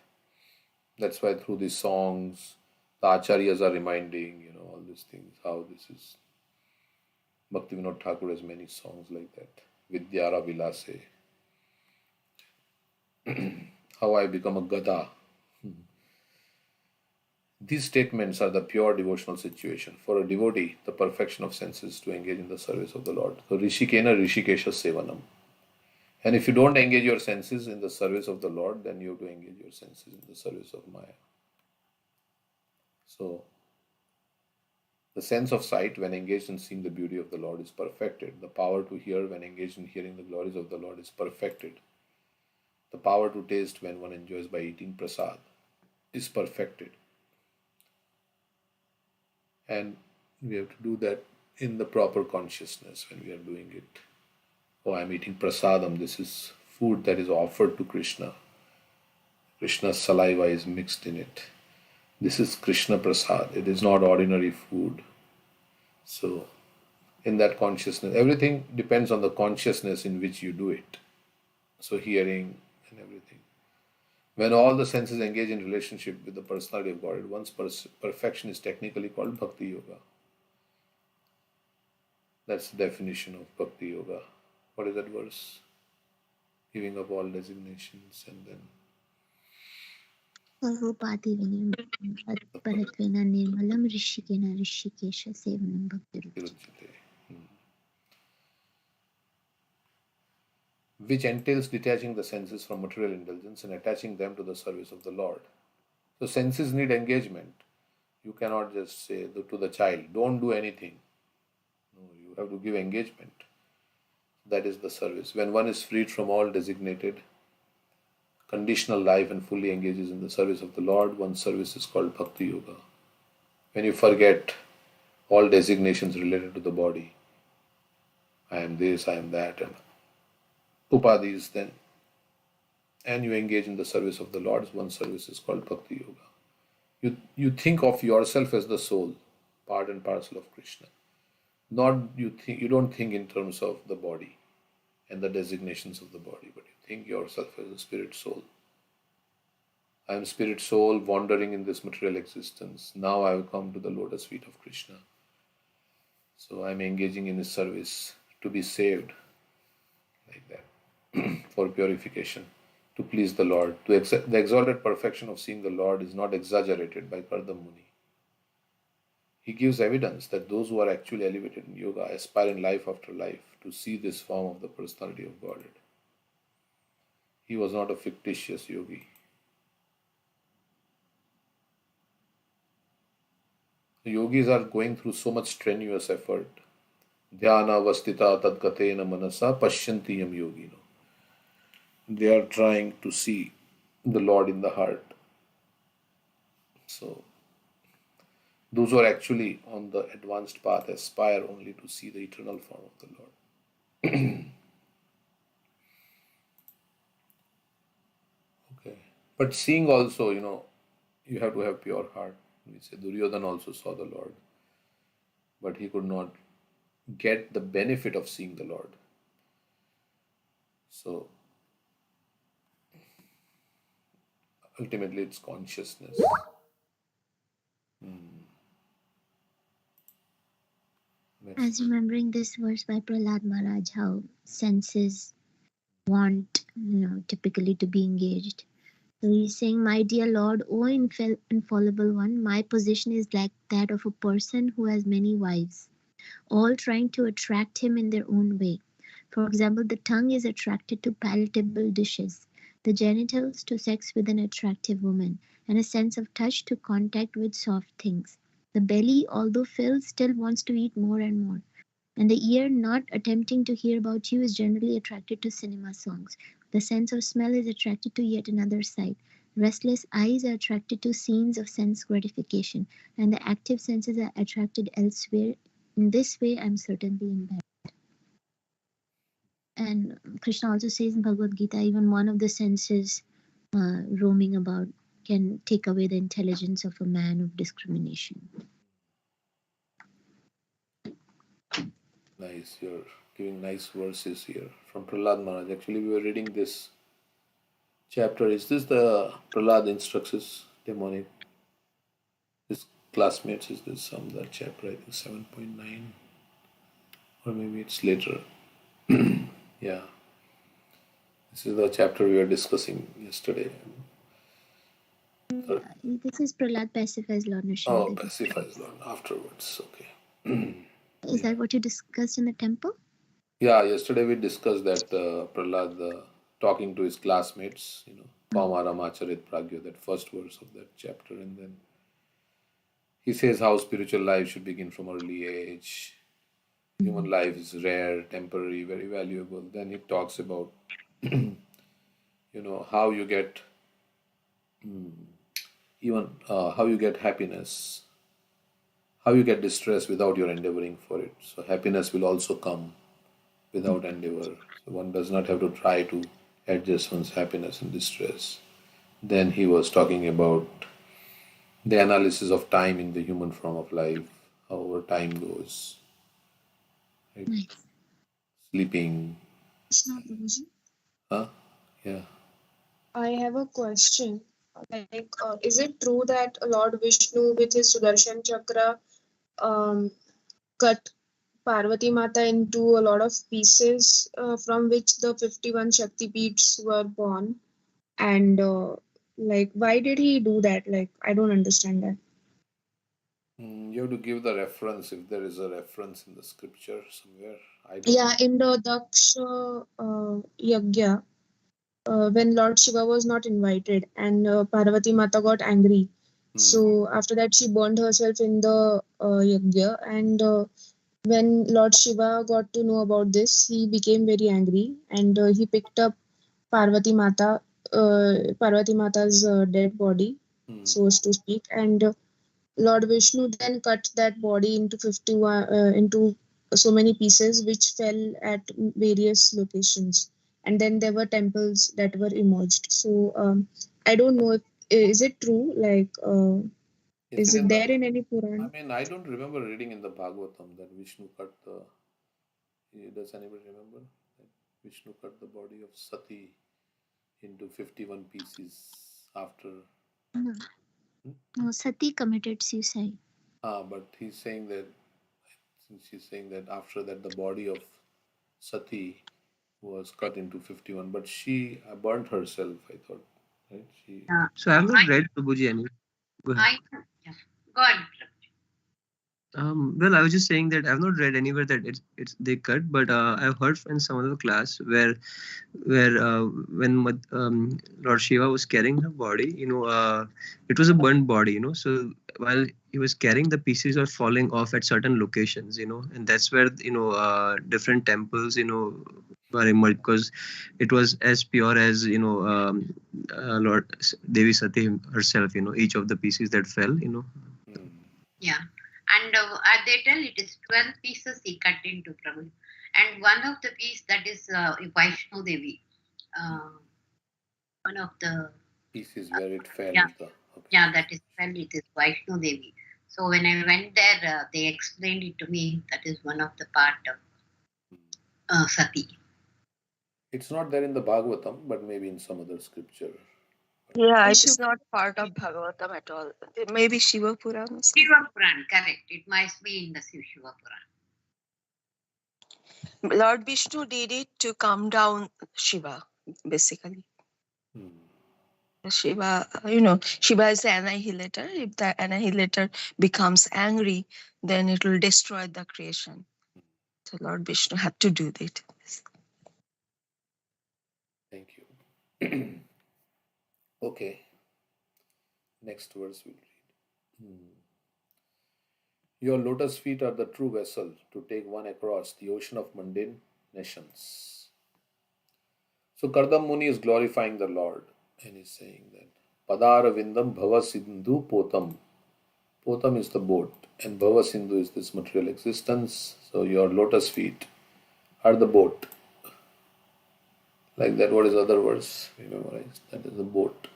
That's why through these songs, the acharyas are reminding, all these things, how this is. Bhaktivinoda Thakur has many songs like that. Vidyara Vilase. How I become a gada. These statements are the pure devotional situation. For a devotee, the perfection of senses to engage in the service of the Lord. So Rishikena Rishikesha Sevanam. And if you don't engage your senses in the service of the Lord, then you have to engage your senses in the service of Maya. So, the sense of sight when engaged in seeing the beauty of the Lord is perfected. The power to hear when engaged in hearing the glories of the Lord is perfected. The power to taste when one enjoys by eating prasad is perfected. And we have to do that in the proper consciousness when we are doing it. Oh, I'm eating prasadam. This is food that is offered to Krishna. Krishna's saliva is mixed in it. This is Krishna prasad. It is not ordinary food. So, in that consciousness, everything depends on the consciousness in which you do it. So, hearing and everything. When all the senses engage in relationship with the personality of God, one's perfection is technically called Bhakti Yoga. That's the definition of Bhakti Yoga. What is that verse? Giving up all designations and then Sarvopati vinayam parattvena nirmalam rishikena rishikesha sevanam bhakti which entails detaching the senses from material indulgence and attaching them to the service of the Lord. So senses need engagement. You cannot just say to the child, don't do anything. No, you have to give engagement. That is the service. When one is freed from all designated conditional life and fully engages in the service of the Lord, one's service is called Bhakti Yoga. When you forget all designations related to the body, I am this, I am that, and upadhis, then, and you engage in the service of the Lord, one's service is called Bhakti Yoga. You think of yourself as the soul, part and parcel of Krishna. Not you don't think in terms of the body and the designations of the body, but you think yourself as a spirit soul. I am spirit soul wandering in this material existence. Now I have come to the lotus feet of Krishna. So I am engaging in his service to be saved, like that, for purification, to please the Lord. The exalted perfection of seeing the Lord is not exaggerated by Kardama Muni. He gives evidence that those who are actually elevated in yoga aspire in life after life to see this form of the personality of Godhead. He was not a fictitious yogi. The yogis are going through so much strenuous effort. Dhyana vastita tadgatena manasa pashyantiyam yogino. They are trying to see the Lord in the heart. So, those who are actually on the advanced path aspire only to see the eternal form of the Lord. Okay. But seeing also, you have to have pure heart. We say Duryodhana also saw the Lord, but he could not get the benefit of seeing the Lord. So, ultimately, it's consciousness. I was remembering this verse by Prahlad Maharaj, how senses want, typically to be engaged. So he's saying, my dear Lord, O infallible one, my position is like that of a person who has many wives, all trying to attract him in their own way. For example, the tongue is attracted to palatable dishes, the genitals to sex with an attractive woman, and a sense of touch to contact with soft things. The belly, although filled, still wants to eat more and more. And the ear, not attempting to hear about you, is generally attracted to cinema songs. The sense of smell is attracted to yet another sight. Restless eyes are attracted to scenes of sense gratification, and the active senses are attracted elsewhere. In this way, I am certainly in bed. And Krishna also says in Bhagavad Gita, even one of the senses roaming about can take away the intelligence of a man of discrimination. Nice, you're giving nice verses here from Prahlad Maharaj. Actually, we were reading this chapter. Is this the Prahlad instructs his demonic, his classmates? Is this some that chapter? I think 7.9, or maybe it's later. Yeah, this is the chapter we were discussing yesterday. This is Prahlad pacifies Lord Nrsimha. Oh, pacifies Lord afterwards. Okay. Is that what you discussed in the temple? Yeah, yesterday we discussed that Prahlad talking to his classmates, Pamaraamacharit Pragya, that first verse of that chapter, and then he says how spiritual life should begin from early age. Human life is rare, temporary, very valuable. Then he talks about, how you get, even how you get happiness, how you get distress without your endeavoring for it. So happiness will also come without endeavor. So one does not have to try to adjust one's happiness and distress. Then he was talking about the analysis of time in the human form of life, however time goes. Right? Nice. Sleeping. Huh? Yeah. I have a question. Is it true that Lord Vishnu with his Sudarshan Chakra cut Parvati Mata into a lot of pieces from which the 51 Shakti Peeths were born? And why did he do that? I don't understand that. You have to give the reference if there is a reference in the scripture somewhere. I don't. Yeah, in the Daksha Yagya, when Lord Shiva was not invited and Parvati Mata got angry. So after that, she burned herself in the Yagya. And when Lord Shiva got to know about this, he became very angry and he picked up Parvati Mata, Parvati Mata's dead body, so as to speak. And Lord Vishnu then cut that body into 51 into so many pieces, which fell at various locations. And then there were temples that were emerged. So I don't know if is it true. Is it there in any Puran? I mean, I don't remember reading in the Bhagavatam that Vishnu cut the. Does anybody remember that Vishnu cut the body of Sati into 51 pieces after? No, Sati committed suicide. But he's saying that, since he's saying that after that the body of Sati was cut into 51, but she burnt herself, I thought, right? So I have not read Prabhuji any. Go ahead. Go ahead. Well, I was just saying that I've not read anywhere that it's they cut, but I've heard in some other class where when Lord Shiva was carrying her body, it was a burnt body, So while he was carrying, the pieces are falling off at certain locations, and that's where different temples, were emerged because it was as pure as Lord Devi Sati herself, each of the pieces that fell, Yeah. And they tell it is 12 pieces he cut into Prabhu. And one of the piece that is Vaishno Devi. One of the pieces where it fell. Yeah, that is fell. It is Vaishno Devi. So when I went there, they explained it to me. That is one of the part of Sati. It's not there in the Bhagavatam, but maybe in some other scripture. Yeah, it is not part of Bhagavatam at all. Maybe Shiva Puran. Shiva Puran, correct. It must be in the Shiva Puran. Lord Vishnu did it to calm down Shiva, basically. Shiva, Shiva is the annihilator. If the annihilator becomes angry, then it will destroy the creation. So Lord Vishnu had to do that. Thank you. Okay. Next verse we'll read. Your lotus feet are the true vessel to take one across the ocean of mundane nations. So Kardam Muni is glorifying the Lord and he's saying that Padara Vindam Bhava Sindhu Potam. Potam is the boat and Bhava Sindhu is this material existence. So your lotus feet are the boat. Like that, what is other words we memorized? That is the boat.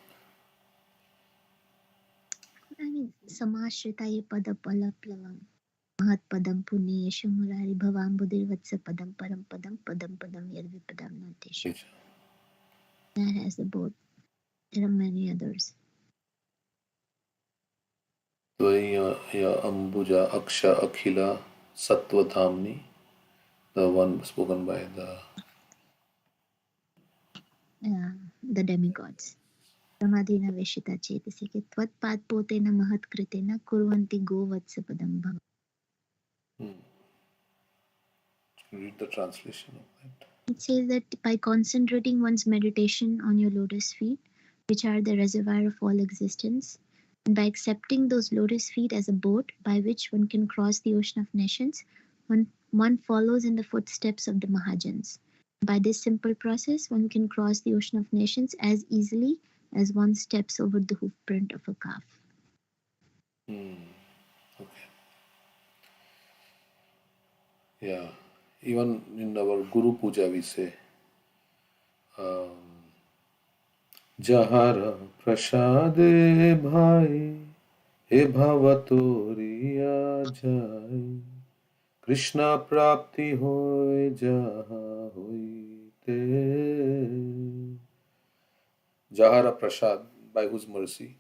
I mean, Samashritaya Pada Palaplavam. Mahat Padam Punyesha Murari Bhavam Buddhirvatsa Padam Param Padam Padam Padam Yadvipadam Nantesha. That has the boat. There are many others. Tvaya Ambuja Aksha Akhila Sattvathamni. The one spoken by the demigods. Samadhina Veshita Chetasike Tvat Padpotena Mahatkritena Kurvanti Govatsa Padam Bhava. Read the translation of that. It says that by concentrating one's meditation on your lotus feet, which are the reservoir of all existence, and by accepting those lotus feet as a boat by which one can cross the ocean of nations, one follows in the footsteps of the Mahajans. By this simple process, one can cross the ocean of nations as easily as one steps over the hoofprint of a calf. Okay. Yeah. Even in our Guru Puja we say Jahara Prasade Bhai He Bhavaturiya Jai Krishna Prapti Hoy Jaha Hoite. Jahara Prasad, by whose mercy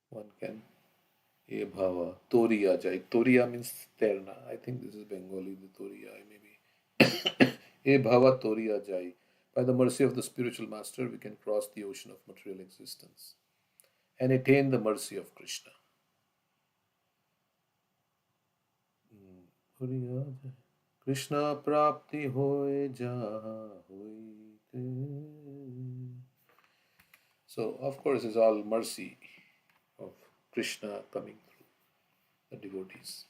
one can Ye Bhava Toriya Jai. Toriya means Terna. I think this is Bengali, the Toriya maybe. Ye Bhava Toriya Jai. By the mercy of the spiritual master, we can cross the ocean of material existence and attain the mercy of Krishna. Krishna Prapti Hoy Jaha Hoite. So, of course, it's all mercy of Krishna coming through the devotees.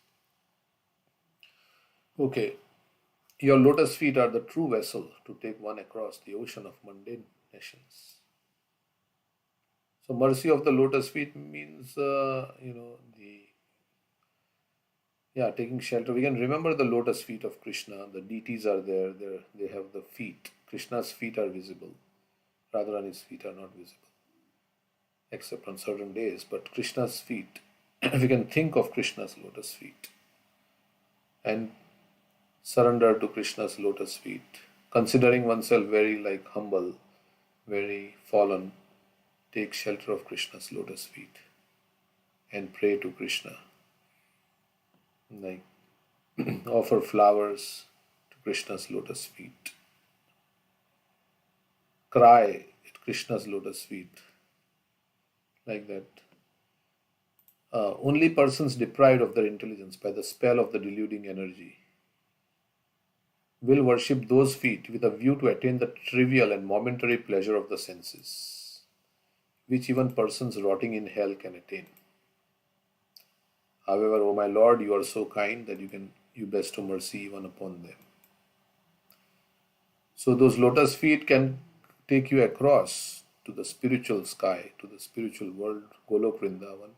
Okay. Your lotus feet are the true vessel to take one across the ocean of mundane nations. So, mercy of the lotus feet means, taking shelter. We can remember the lotus feet of Krishna. The deities are there. They have the feet. Krishna's feet are visible. Radharani's feet are not visible, except on certain days. But Krishna's feet, we can think of Krishna's lotus feet and surrender to Krishna's lotus feet, considering oneself very humble, very fallen, take shelter of Krishna's lotus feet and pray to Krishna. Offer flowers to Krishna's lotus feet. Cry at Krishna's lotus feet. Like that. Only persons deprived of their intelligence by the spell of the deluding energy will worship those feet with a view to attain the trivial and momentary pleasure of the senses, which even persons rotting in hell can attain. However, O my Lord, you are so kind that you bestow mercy even upon them. So those lotus feet can take you across to the spiritual sky, to the spiritual world, Golok Vrindavan.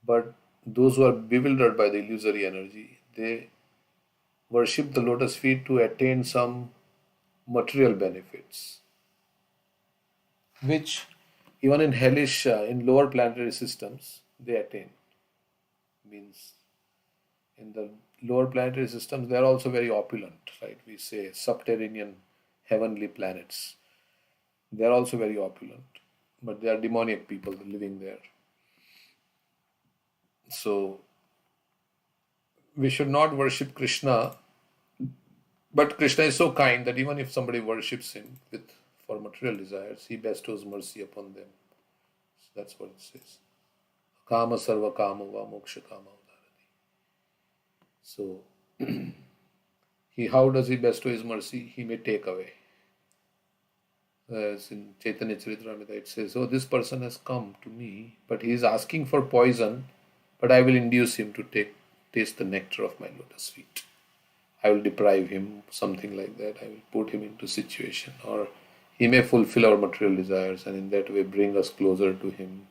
But those who are bewildered by the illusory energy, they worship the lotus feet to attain some material benefits, which even in hellish, in lower planetary systems, they attain. Means in the lower planetary systems, they are also very opulent, right? We say subterranean heavenly planets. They are also very opulent, but they are demoniac people living there. So we should not worship Krishna, but Krishna is so kind that even if somebody worships him for material desires, he bestows mercy upon them. So that's what it says. Kama sarva kama va moksha kama udarati. So how does he bestow his mercy? He may take away. As in Chaitanya Charitamrita, it says, "Oh, this person has come to me, but he is asking for poison, but I will induce him to taste the nectar of my lotus feet. I will deprive him, something like that. I will put him into situation, or he may fulfill our material desires, and in that way bring us closer to him."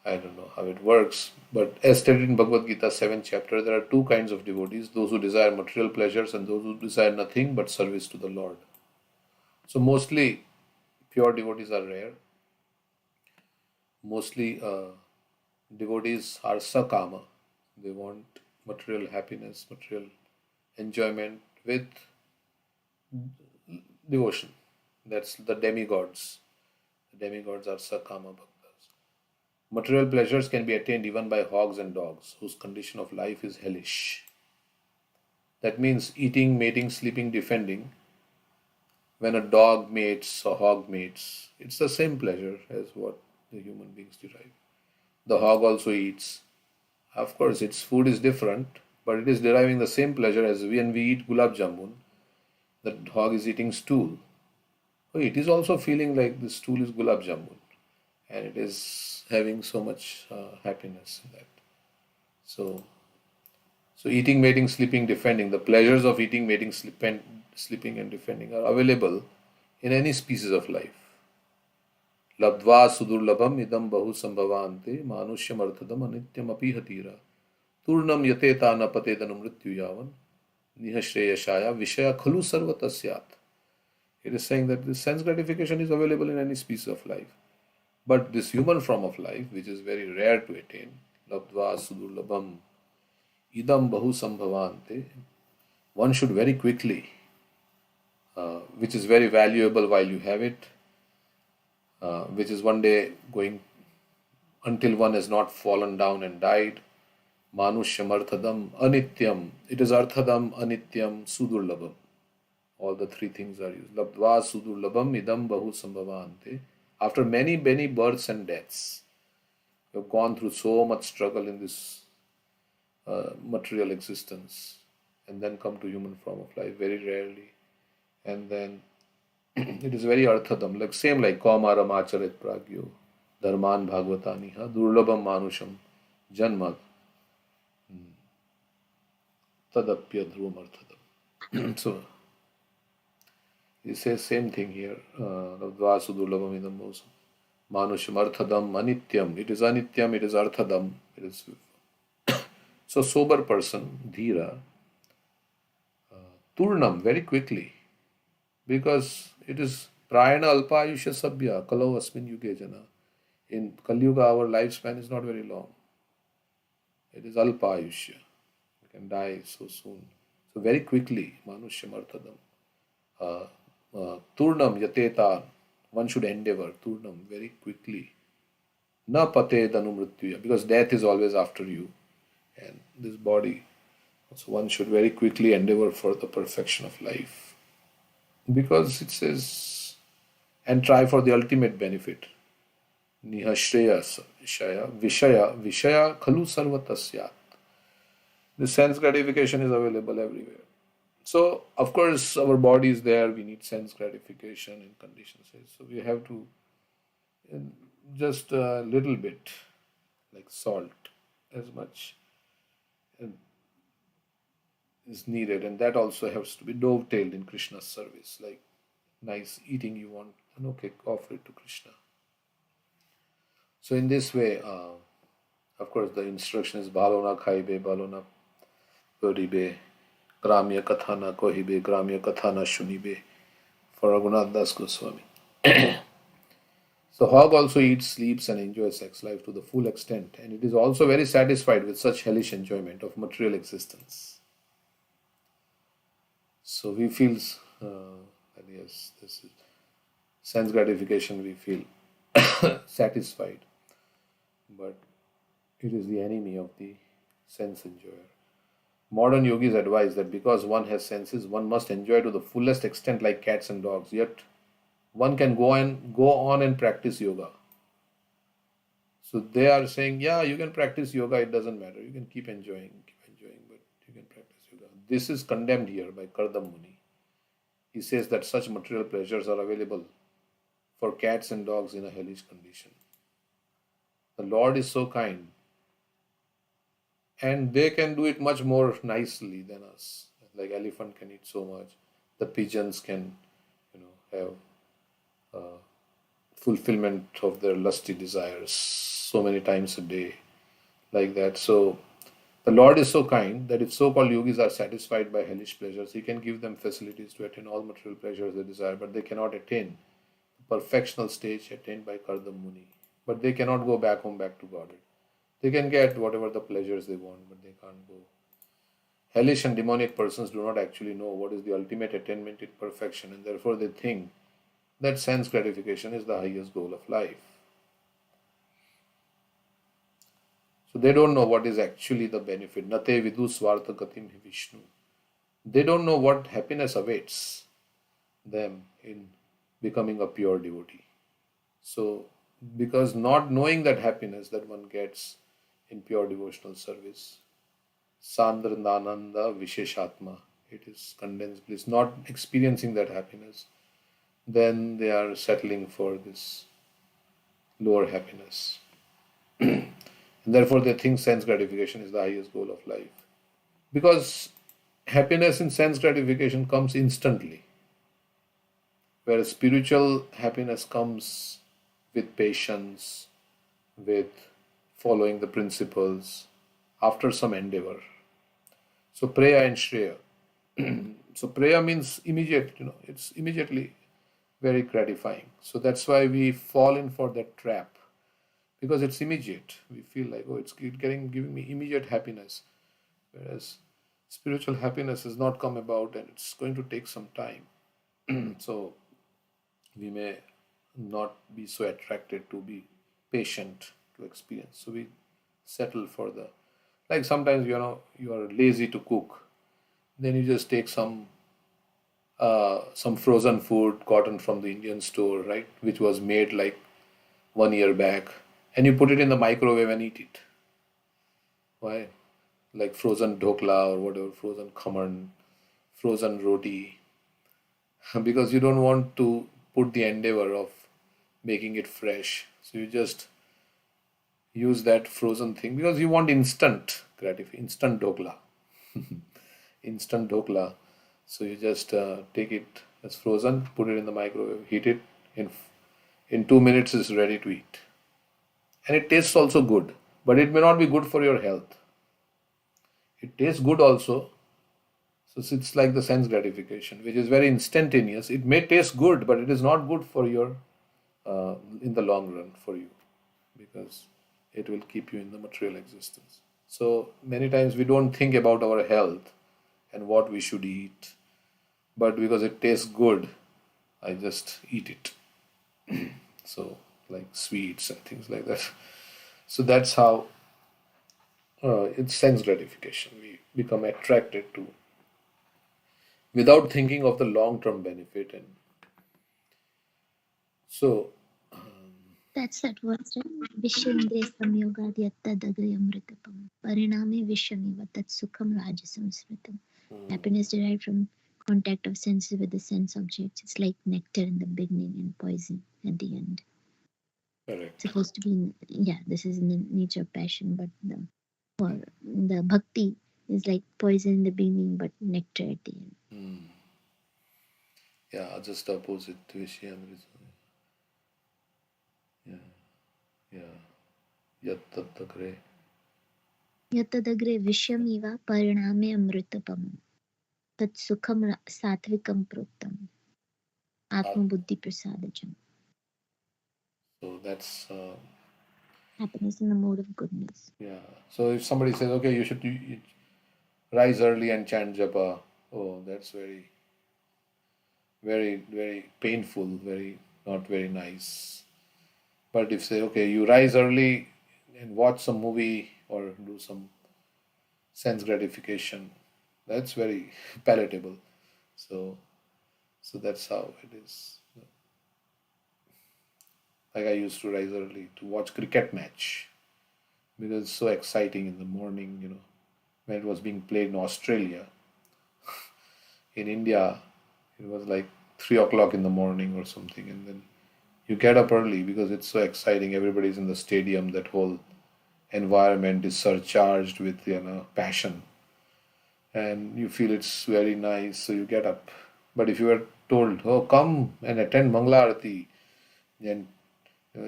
I don't know how it works, but as stated in Bhagavad Gita 7th chapter, there are two kinds of devotees: those who desire material pleasures and those who desire nothing but service to the Lord. So mostly pure devotees are rare. Mostly devotees are sakama. They want material happiness, material enjoyment with devotion. That's the demigods. The demigods are sakama bhaktas. Material pleasures can be attained even by hogs and dogs, whose condition of life is hellish. That means eating, mating, sleeping, defending. When a dog mates or hog mates, it's the same pleasure as what the human beings derive. The hog also eats. Of course, its food is different, but it is deriving the same pleasure as when we eat gulab jamun. The hog is eating stool. So it is also feeling like the stool is gulab jamun, and it is having so much happiness in that. So eating, mating, sleeping, defending. The pleasures of eating, mating, sleeping, and defending are available in any species of life. Labdva sudurlabham idam bahu sambhavante manushyam arthadam anityam api hatira turnam yateta napatedanum mrityu yavan nihashreyashaya vishaya khalu sarvatasyat. It is saying that this sense gratification is available in any species of life. But this human form of life, which is very rare to attain, labdva sudurlabham idam bahu sambhavante, one should very quickly, which is very valuable while you have it, which is one day going until one has not fallen down and died. Manushyam arthadam anityam. It is arthadam, anityam, sudurlabham. All the three things are used. Labdva sudurlabham idam bahu sambhavante. After many, many births and deaths, you have gone through so much struggle in this material existence, and then come to human form of life very rarely, and then it is very arthadam, like same like kaumaram acharit pragyo dharman bhagvataniha durlabham manusham janmad tadapya dhruvam arthadam. So he says same thing here. Labdva sudurlabham idam manusham arthadam anityam. It is anityam, it is arthadam, it is. So sober person, dhira, turnam very quickly, because it is prayana alpa ayushya sabya kalau asmin yuge jana. In Kali Yuga, our lifespan is not very long. It is alpa ayushya. We can die so soon. So very quickly, manushya martadam. Turnam yatetan. One should endeavor, turnam, very quickly. Na pate danumritya, because death is always after you. And this body. So one should very quickly endeavor for the perfection of life. Because it says, and try for the ultimate benefit. Nihashreya vishaya khalu sarvatasyat. The sense gratification is available everywhere. So, of course, our body is there. We need sense gratification in conditions. So we have to just a little bit, like salt, as much is needed, and that also has to be dovetailed in Krishna's service. Like nice eating you want, and okay, offer it to Krishna. So in this way, of course, the instruction is balona khaibe, balona puribe, gramya kathana kohibe, gramya kathana shunibe, for Raghunath Das Goswami. So hog also eats, sleeps, and enjoys sex life to the full extent, and it is also very satisfied with such hellish enjoyment of material existence. So we feel that yes, this is sense gratification. We feel satisfied, but it is the enemy of the sense enjoyer. Modern yogis advise that because one has senses, one must enjoy to the fullest extent like cats and dogs. Yet one can go on and practice yoga. So they are saying, yeah, you can practice yoga, it doesn't matter. You can keep enjoying, but you can practice yoga. This is condemned here by Kardama Muni. He says that such material pleasures are available for cats and dogs in a hellish condition. The Lord is so kind, and they can do it much more nicely than us. Like elephant can eat so much, the pigeons can, have fulfillment of their lusty desires so many times a day, like that. So the Lord is so kind that if so-called yogis are satisfied by hellish pleasures, He can give them facilities to attain all material pleasures they desire, but they cannot attain the perfectional stage attained by Kardama Muni. But they cannot go back home, back to Godhead. They can get whatever the pleasures they want, but they can't go. Hellish and demonic persons do not actually know what is the ultimate attainment in perfection, and therefore they think that sense gratification is the highest goal of life. So they don't know what is actually the benefit. Nate vidu swartha gatim hi Vishnu. They don't know what happiness awaits them in becoming a pure devotee. So, because not knowing that happiness that one gets in pure devotional service, Sandrandananda Visheshatma, it is condensed bliss, not experiencing that happiness, then they are settling for this lower happiness. And therefore they think sense gratification is the highest goal of life. Because happiness in sense gratification comes instantly, whereas spiritual happiness comes with patience, with following the principles, after some endeavor. So Preya and Shreya. So Preya means immediate, it's immediately very gratifying. So that's why we fall in for that trap, because it's immediate. We feel like, oh, it's giving me immediate happiness, whereas spiritual happiness has not come about and it's going to take some time. So we may not be so attracted to be patient to experience. So we settle for the, like sometimes you are lazy to cook, then you just take some frozen food gotten from the Indian store, right, which was made like 1 year back, and you put it in the microwave and eat it. Why? Like frozen dhokla or whatever, frozen khaman, frozen roti, because you don't want to put the endeavor of making it fresh. So you just use that frozen thing because you want instant gratification, instant dhokla. Instant dhokla. So you just take it as frozen, put it in the microwave, heat it, in 2 minutes it's ready to eat. And it tastes also good, but it may not be good for your health. It tastes good also. So it's like the sense gratification, which is very instantaneous. It may taste good, but it is not good for your, in the long run for you, because it will keep you in the material existence. So many times we don't think about our health and what we should eat, but because it tastes good, I just eat it. So like sweets and things like that. So that's how it's sense gratification. We become attracted to without thinking of the long-term benefit. And so that's that verse, right? Vishyandre samyogadi attadagre amritapam pariname vishyamiva tat sukham rajasam smritam. Happiness derived from contact of senses with the sense objects. It's like nectar in the beginning and poison at the end. correct. It's supposed to be, this is in the nature of passion, but the bhakti is like poison in the beginning but nectar at the end. Yeah, just opposite to Vishyamrita. Yattadagre. Yattadagre vishyamiva pariname amritapam tat sukham satvikam proktam atma buddhi prasadajam. So that's happiness in the mode of goodness. Yeah. So if somebody says, okay, you should rise early and chant japa, oh, that's very, very, very painful, very not very nice. But if say, okay, you rise early and watch some movie or do some sense gratification, that's very palatable. So that's how it is. Like I used to rise early to watch cricket match because it's so exciting in the morning, when it was being played in Australia. In India, it was like 3 o'clock in the morning or something, and then You get up early because it's so exciting. Everybody's in the stadium. That whole environment is surcharged with passion, and you feel it's very nice. So you get up. But if you were told, "Oh, come and attend Mangla Arati and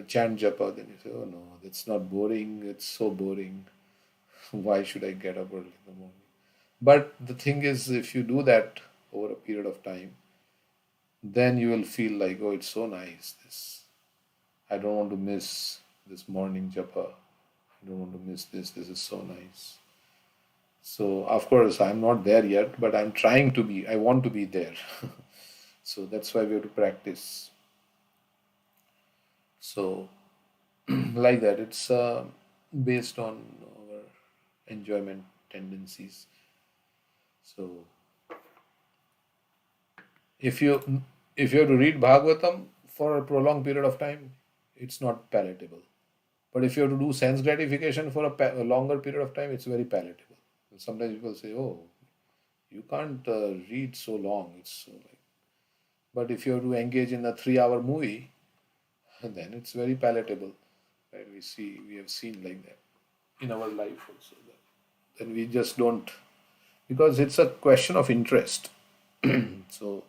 chant japa," then you say, "Oh no, that's not boring. It's so boring. Why should I get up early in the morning?" But the thing is, if you do that over a period of time, then you will feel like, oh, it's so nice. This I don't want to miss this morning japa. I don't want to miss this. This is so nice. So of course I'm not there yet, but I'm trying to be. I want to be there. So that's why we have to practice. So like that, it's based on our enjoyment tendencies. So if you if you have to read Bhagavatam for a prolonged period of time, it's not palatable. But if you have to do sense gratification for a longer period of time, it's very palatable. And sometimes people say, "Oh, you can't read so long." It's so like, but if you have to engage in a 3 hour movie, then it's very palatable. Right? We have seen like that in our life also. Then we just don't, because it's a question of interest. So,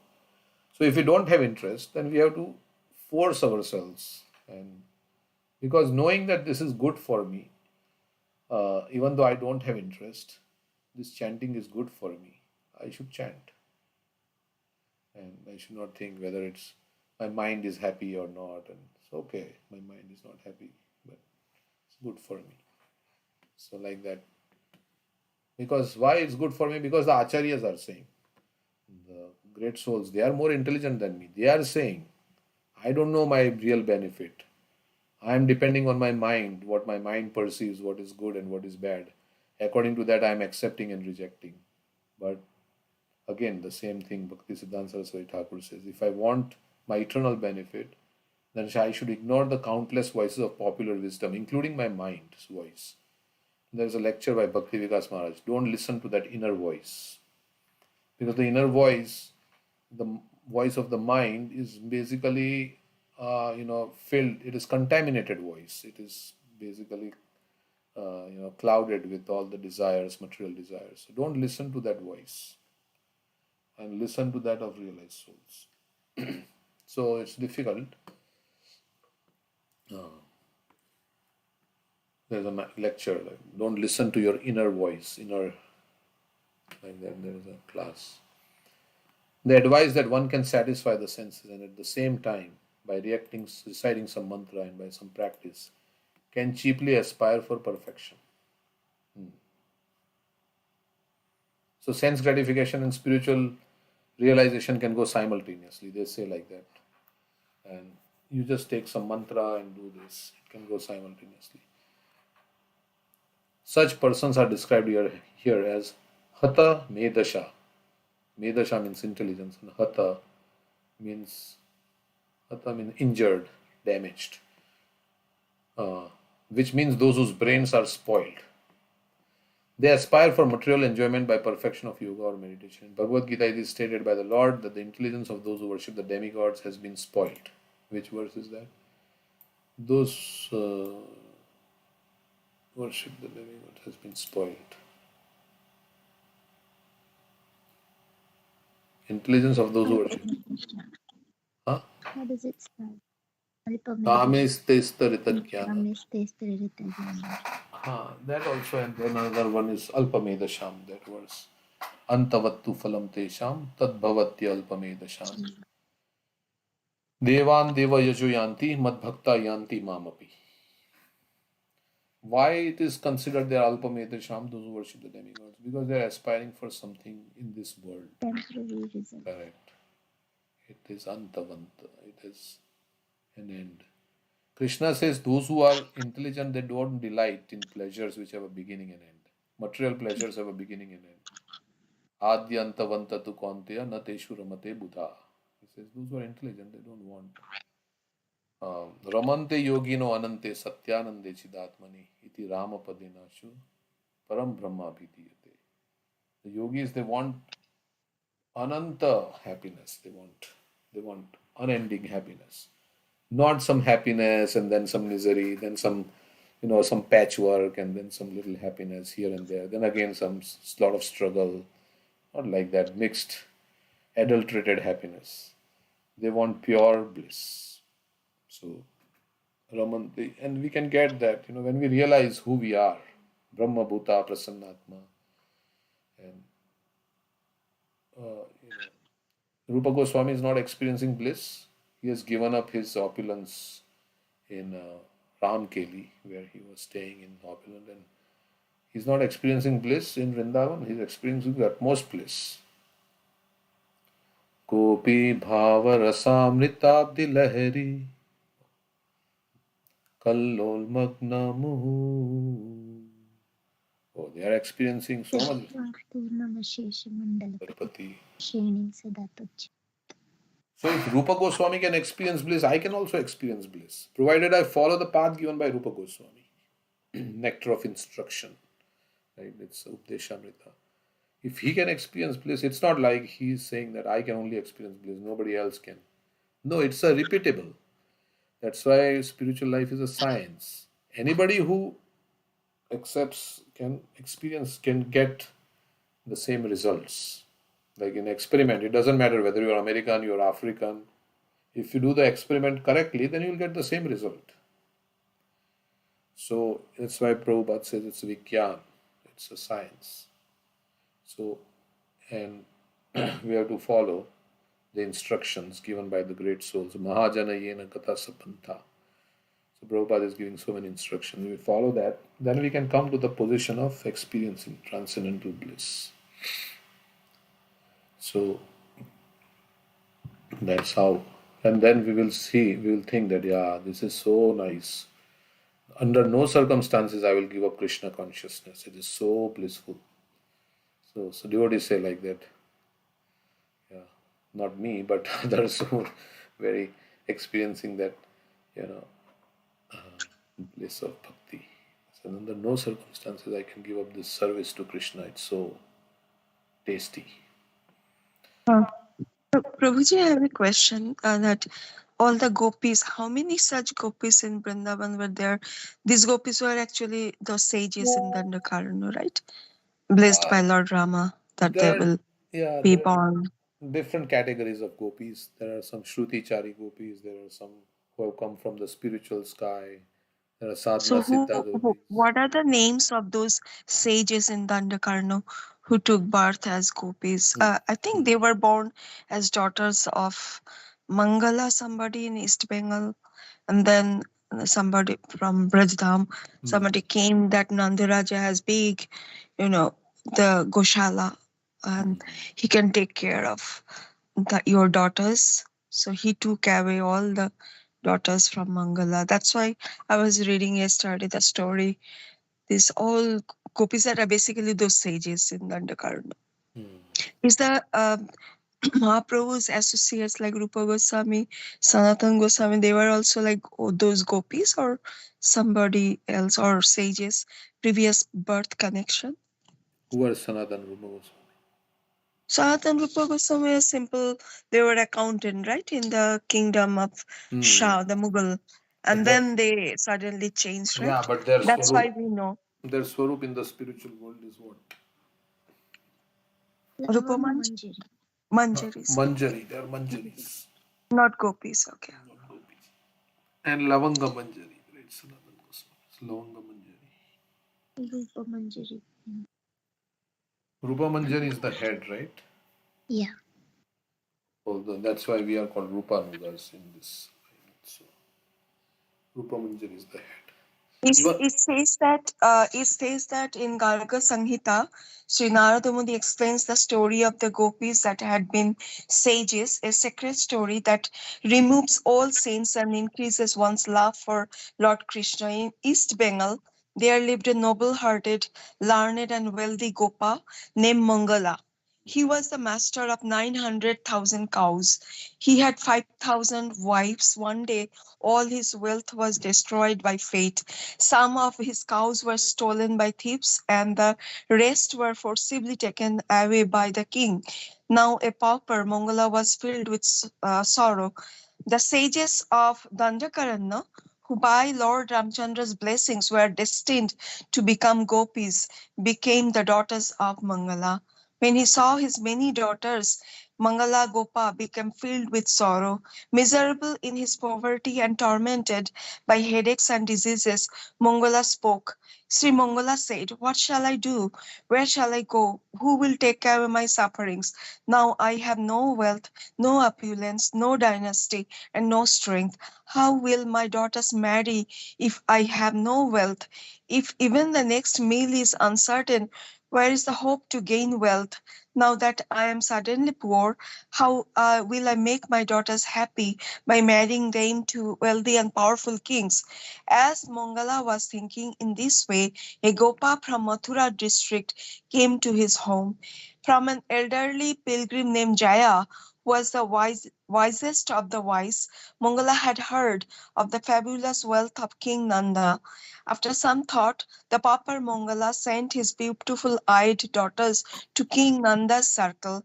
so if we don't have interest, then we have to force ourselves, and because knowing that this is good for me, even though I don't have interest, this chanting is good for me. I should chant, and I should not think whether it's my mind is happy or not. And it's okay, my mind is not happy, but it's good for me. So like that, because why it's good for me? Because the acharyas are saying, the great souls, they are more intelligent than me. They are saying, I don't know my real benefit. I am depending on my mind, what my mind perceives, what is good and what is bad. According to that, I am accepting and rejecting. But again, the same thing Bhakti Siddhanta Saraswati Thakur says, if I want my eternal benefit, then I should ignore the countless voices of popular wisdom, including my mind's voice. There is a lecture by Bhakti Vikas Maharaj. Don't listen to that inner voice. Because the inner voice, the voice of the mind, is basically, filled, it is contaminated voice. It is basically, clouded with all the desires, material desires. So don't listen to that voice, and listen to that of realized souls. So it's difficult. There's a lecture like, don't listen to your inner voice, like that. There is a class. They advise that one can satisfy the senses, and at the same time, by reciting some mantra and by some practice, can cheaply aspire for perfection. So sense gratification and spiritual realization can go simultaneously. They say like that. And you just take some mantra and do this. It can go simultaneously. Such persons are described here as Hatha Medasha. Medasha means intelligence, and means Hatha means injured, damaged, which means those whose brains are spoiled. They aspire for material enjoyment by perfection of yoga or meditation. In Bhagavad Gita, it is stated by the Lord that the intelligence of those who worship the demigods has been spoiled. Which verse is that? Those worship the demigods has been spoiled. Intelligence of those who worship. Huh? How does it start? That also, and then another one is Alpamedasham, that verse. Antavattu phalam tesham tad bhavatya alpamedasham. Devan deva yajo yanti mad bhakta yanti mamapi. Why it is considered they are Alpamedasham, those who worship the demigods? Because they are aspiring for something in this world. Temporary result. Correct. It is Antavanta. It is an end. Krishna says those who are intelligent, they don't delight in pleasures which have a beginning and end. Material pleasures have a beginning and end. Adyantavanta tu kaunteya na teshu ramate buddha. He says those who are intelligent, they don't want. Ramante yogino anante satyanande chidatmani iti ramapadinashu param brahma bhidiyate. The yogis, they want ananta happiness. They want unending happiness. Not some happiness and then some misery, then some, some patchwork and then some little happiness here and there. Then again, some lot of struggle. Not like that, mixed, adulterated happiness. They want pure bliss. So, Raman, and we can get that, when we realize who we are, Brahma Bhuta Prasannatma, and Rupa Goswami is not experiencing bliss. He has given up his opulence in Ramkeli, where he was staying in opulence, and he's not experiencing bliss in Vrindavan. He's experiencing the utmost bliss. Kopi bhava rasamritabdi lahari kallol magna muhu. Oh, they are experiencing so much. Parpati. So if Rupa Goswami can experience bliss, I can also experience bliss, provided I follow the path given by Rupa Goswami. Nectar of instruction, right? It's Updeshamrita. If he can experience bliss, it's not like he's saying that I can only experience bliss, nobody else can. No, it's a repeatable. That's why spiritual life is a science. Anybody who accepts can experience, can get the same results. Like in experiment, it doesn't matter whether you're American, you're African. If you do the experiment correctly, then you'll get the same result. So that's why Prabhupada says it's Vigyan, it's a science. So, and we have to follow the instructions given by the great souls. Mahajana yena katha sapanta. So Prabhupada is giving so many instructions. We follow that, then we can come to the position of experiencing transcendental bliss. So that's how. And then we will think that, yeah, this is so nice. Under no circumstances I will give up Krishna consciousness. It is so blissful. So devotees say like that. Yeah, not me, but others who are very experiencing that, bliss of bhakti. So under no circumstances I can give up this service to Krishna. It's so tasty. Prabhuji, I have a question that all the gopis, how many such gopis in Vrindavan were there? These gopis were actually the sages in Dandakaranya, right? Blessed by Lord Rama that they will be born. Different categories of gopis. There are some Shruti-chari gopis. There are some who have come from the spiritual sky. There are sadhana siddha gopis. What are the names of those sages in Dandakaranya who took birth as gopis? I think they were born as daughters of Mangala, somebody in East Bengal, and then somebody from Brajdham. Somebody came that Nandiraja has big, the Goshala, and he can take care of your daughters. So he took away all the daughters from Mangala. That's why I was reading yesterday the story. These all gopis are basically those sages in Dandakaranya. Is the Mahaprabhu's associates like Rupa Goswami, Sanatan Goswami, they were also like those gopis or somebody else or sages, previous birth connection? Who are Sanatan Rupa Goswami? Sanatan Rupa Goswami is simple. They were accountant, right, in the kingdom of Shah, the Mughal. And then they suddenly changed, right? Yeah, but their That's why we know. Their swarup in the spiritual world is what? Rupa Manjari. Manjaris. Manjari, they are Manjaris. Not gopis, okay. Not gopis. And Lavanga Manjari, right? Sanatan Goswami. Lavanga Manjari. Rupa Manjari. Rupa Manjari is the head, right? Yeah. Although that's why we are called Rupa Nugas in this. So, Rupa Manjari is the head. It says that in Garga Samhita, Sri Narada Muni explains the story of the gopis that had been sages, a sacred story that removes all sins and increases one's love for Lord Krishna. In East Bengal, there lived a noble-hearted, learned and wealthy Gopa named Mangala. He was the master of 900,000 cows. He had 5,000 wives. One day, all his wealth was destroyed by fate. Some of his cows were stolen by thieves, and the rest were forcibly taken away by the king. Now, a pauper, Mangala was filled with sorrow. The sages of Dandakaranya, who by Lord Ramchandra's blessings were destined to become gopis, became the daughters of Mangala. When he saw his many daughters, Mangala Gopa became filled with sorrow. Miserable in his poverty and tormented by headaches and diseases, Mangala spoke. Sri Mangala said, "What shall I do? Where shall I go? Who will take care of my sufferings? Now I have no wealth, no opulence, no dynasty, and no strength. How will my daughters marry if I have no wealth? If even the next meal is uncertain, where is the hope to gain wealth? Now that I am suddenly poor, how will I make my daughters happy by marrying them to wealthy and powerful kings?" As Mongala was thinking in this way, a Gopa from Mathura district came to his home. From an elderly pilgrim named Jaya, who was the wisest of the wise, Mongala had heard of the fabulous wealth of King Nanda. After some thought, the pauper Mongala sent his beautiful-eyed daughters to King Nanda's circle.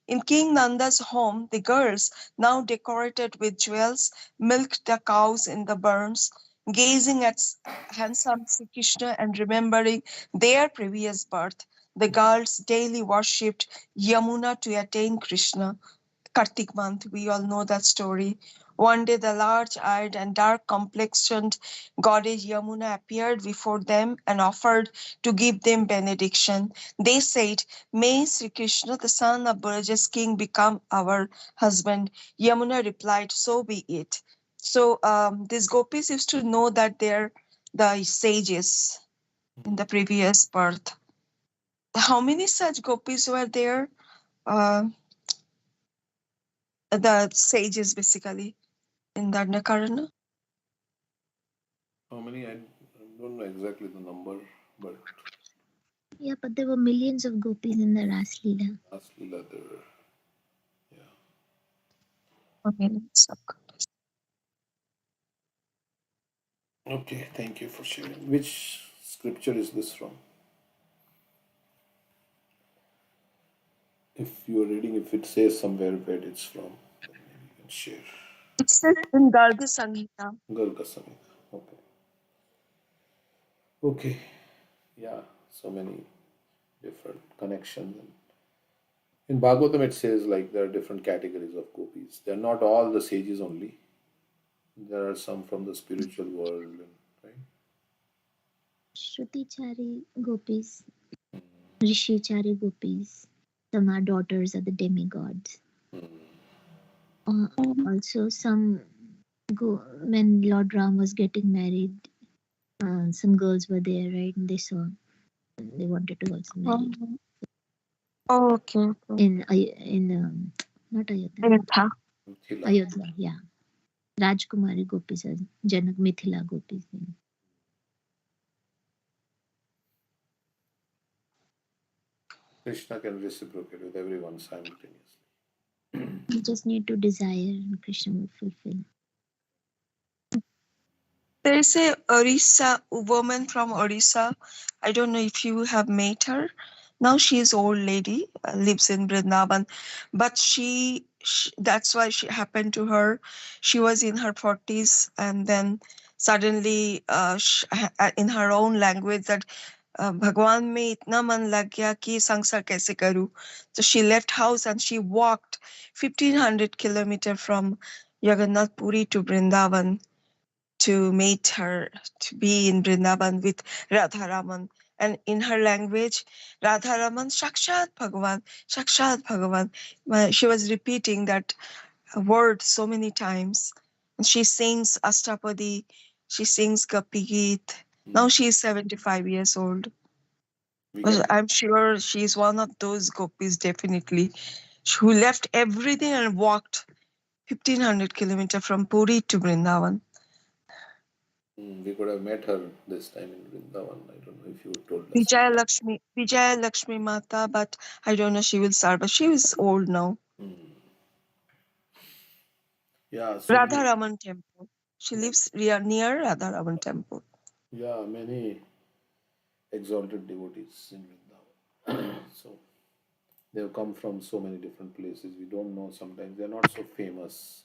In King Nanda's home, the girls, now decorated with jewels, milked the cows in the barns, gazing at handsome Sri Krishna and remembering their previous birth. The girls daily worshipped Yamuna to attain Krishna. Kartik month, we all know that story. One day, the large-eyed and dark-complexioned goddess Yamuna appeared before them and offered to give them benediction. They said, "May Sri Krishna, the son of Braja's king, become our husband." Yamuna replied, "So be it." So these gopis used to know that they're the sages in the previous birth. How many such gopis were there? Uh, the sages basically in Dandakarana. How many? I don't know exactly the number, but Yeah, but there were millions of gopis in the Ras Leela. last Leela there were. Yeah. Okay, Okay, thank you for sharing. Which scripture is this from? If you are reading, if it says somewhere where it's from, then maybe you can share. it's said in Garga Samhita. Garga Samhita. Okay. Okay. Yeah. So many different connections. In Bhagavatam, it says like there are different categories of gopis. They're not all the sages only. There are some from the spiritual world, right? Shruti-chari gopis, Rishi-chari gopis. Some are daughters of the demigods. Also, some when Lord Ram was getting married, some girls were there, right? And they saw, they wanted to also marry. Oh, okay. Not Ayodhya, Mithila. Mithila. Ayodhya, yeah. Rajkumari gopis are Janak Mithila gopis. Krishna can reciprocate with everyone simultaneously. You just need to desire, and Krishna will fulfill. There is a Orissa woman from Orissa. I don't know if you have met her. Now she is old lady, lives in Vrindavan, but that's why she happened to her. She was in her 40s, and then suddenly, in her own language, that भगवान में इतना मन लग गया कि संसार कैसे करूं. So she left house and she walked 1500 kilometers from Jagannath Puri to Vrindavan to meet her, to be in Vrindavan with Radharaman. And in her language, Radharaman, Shakshat Bhagavan. She was repeating that word so many times. And she sings Astapadi, she sings Gapi Geet. Now she is 75 years old. We can I'm sure she's one of those gopis, definitely, who left everything and walked 1500 kilometers from Puri to Vrindavan. we could have met her this time in Vrindavan. I don't know if you told us. Vijaya Lakshmi Mata, but I don't know she will start, but she is old now. Yeah, so Radharaman temple. She lives near Radharaman temple. yeah, many exalted devotees in Vrindavan. So they have come from so many different places. We don't know sometimes. They're not so famous.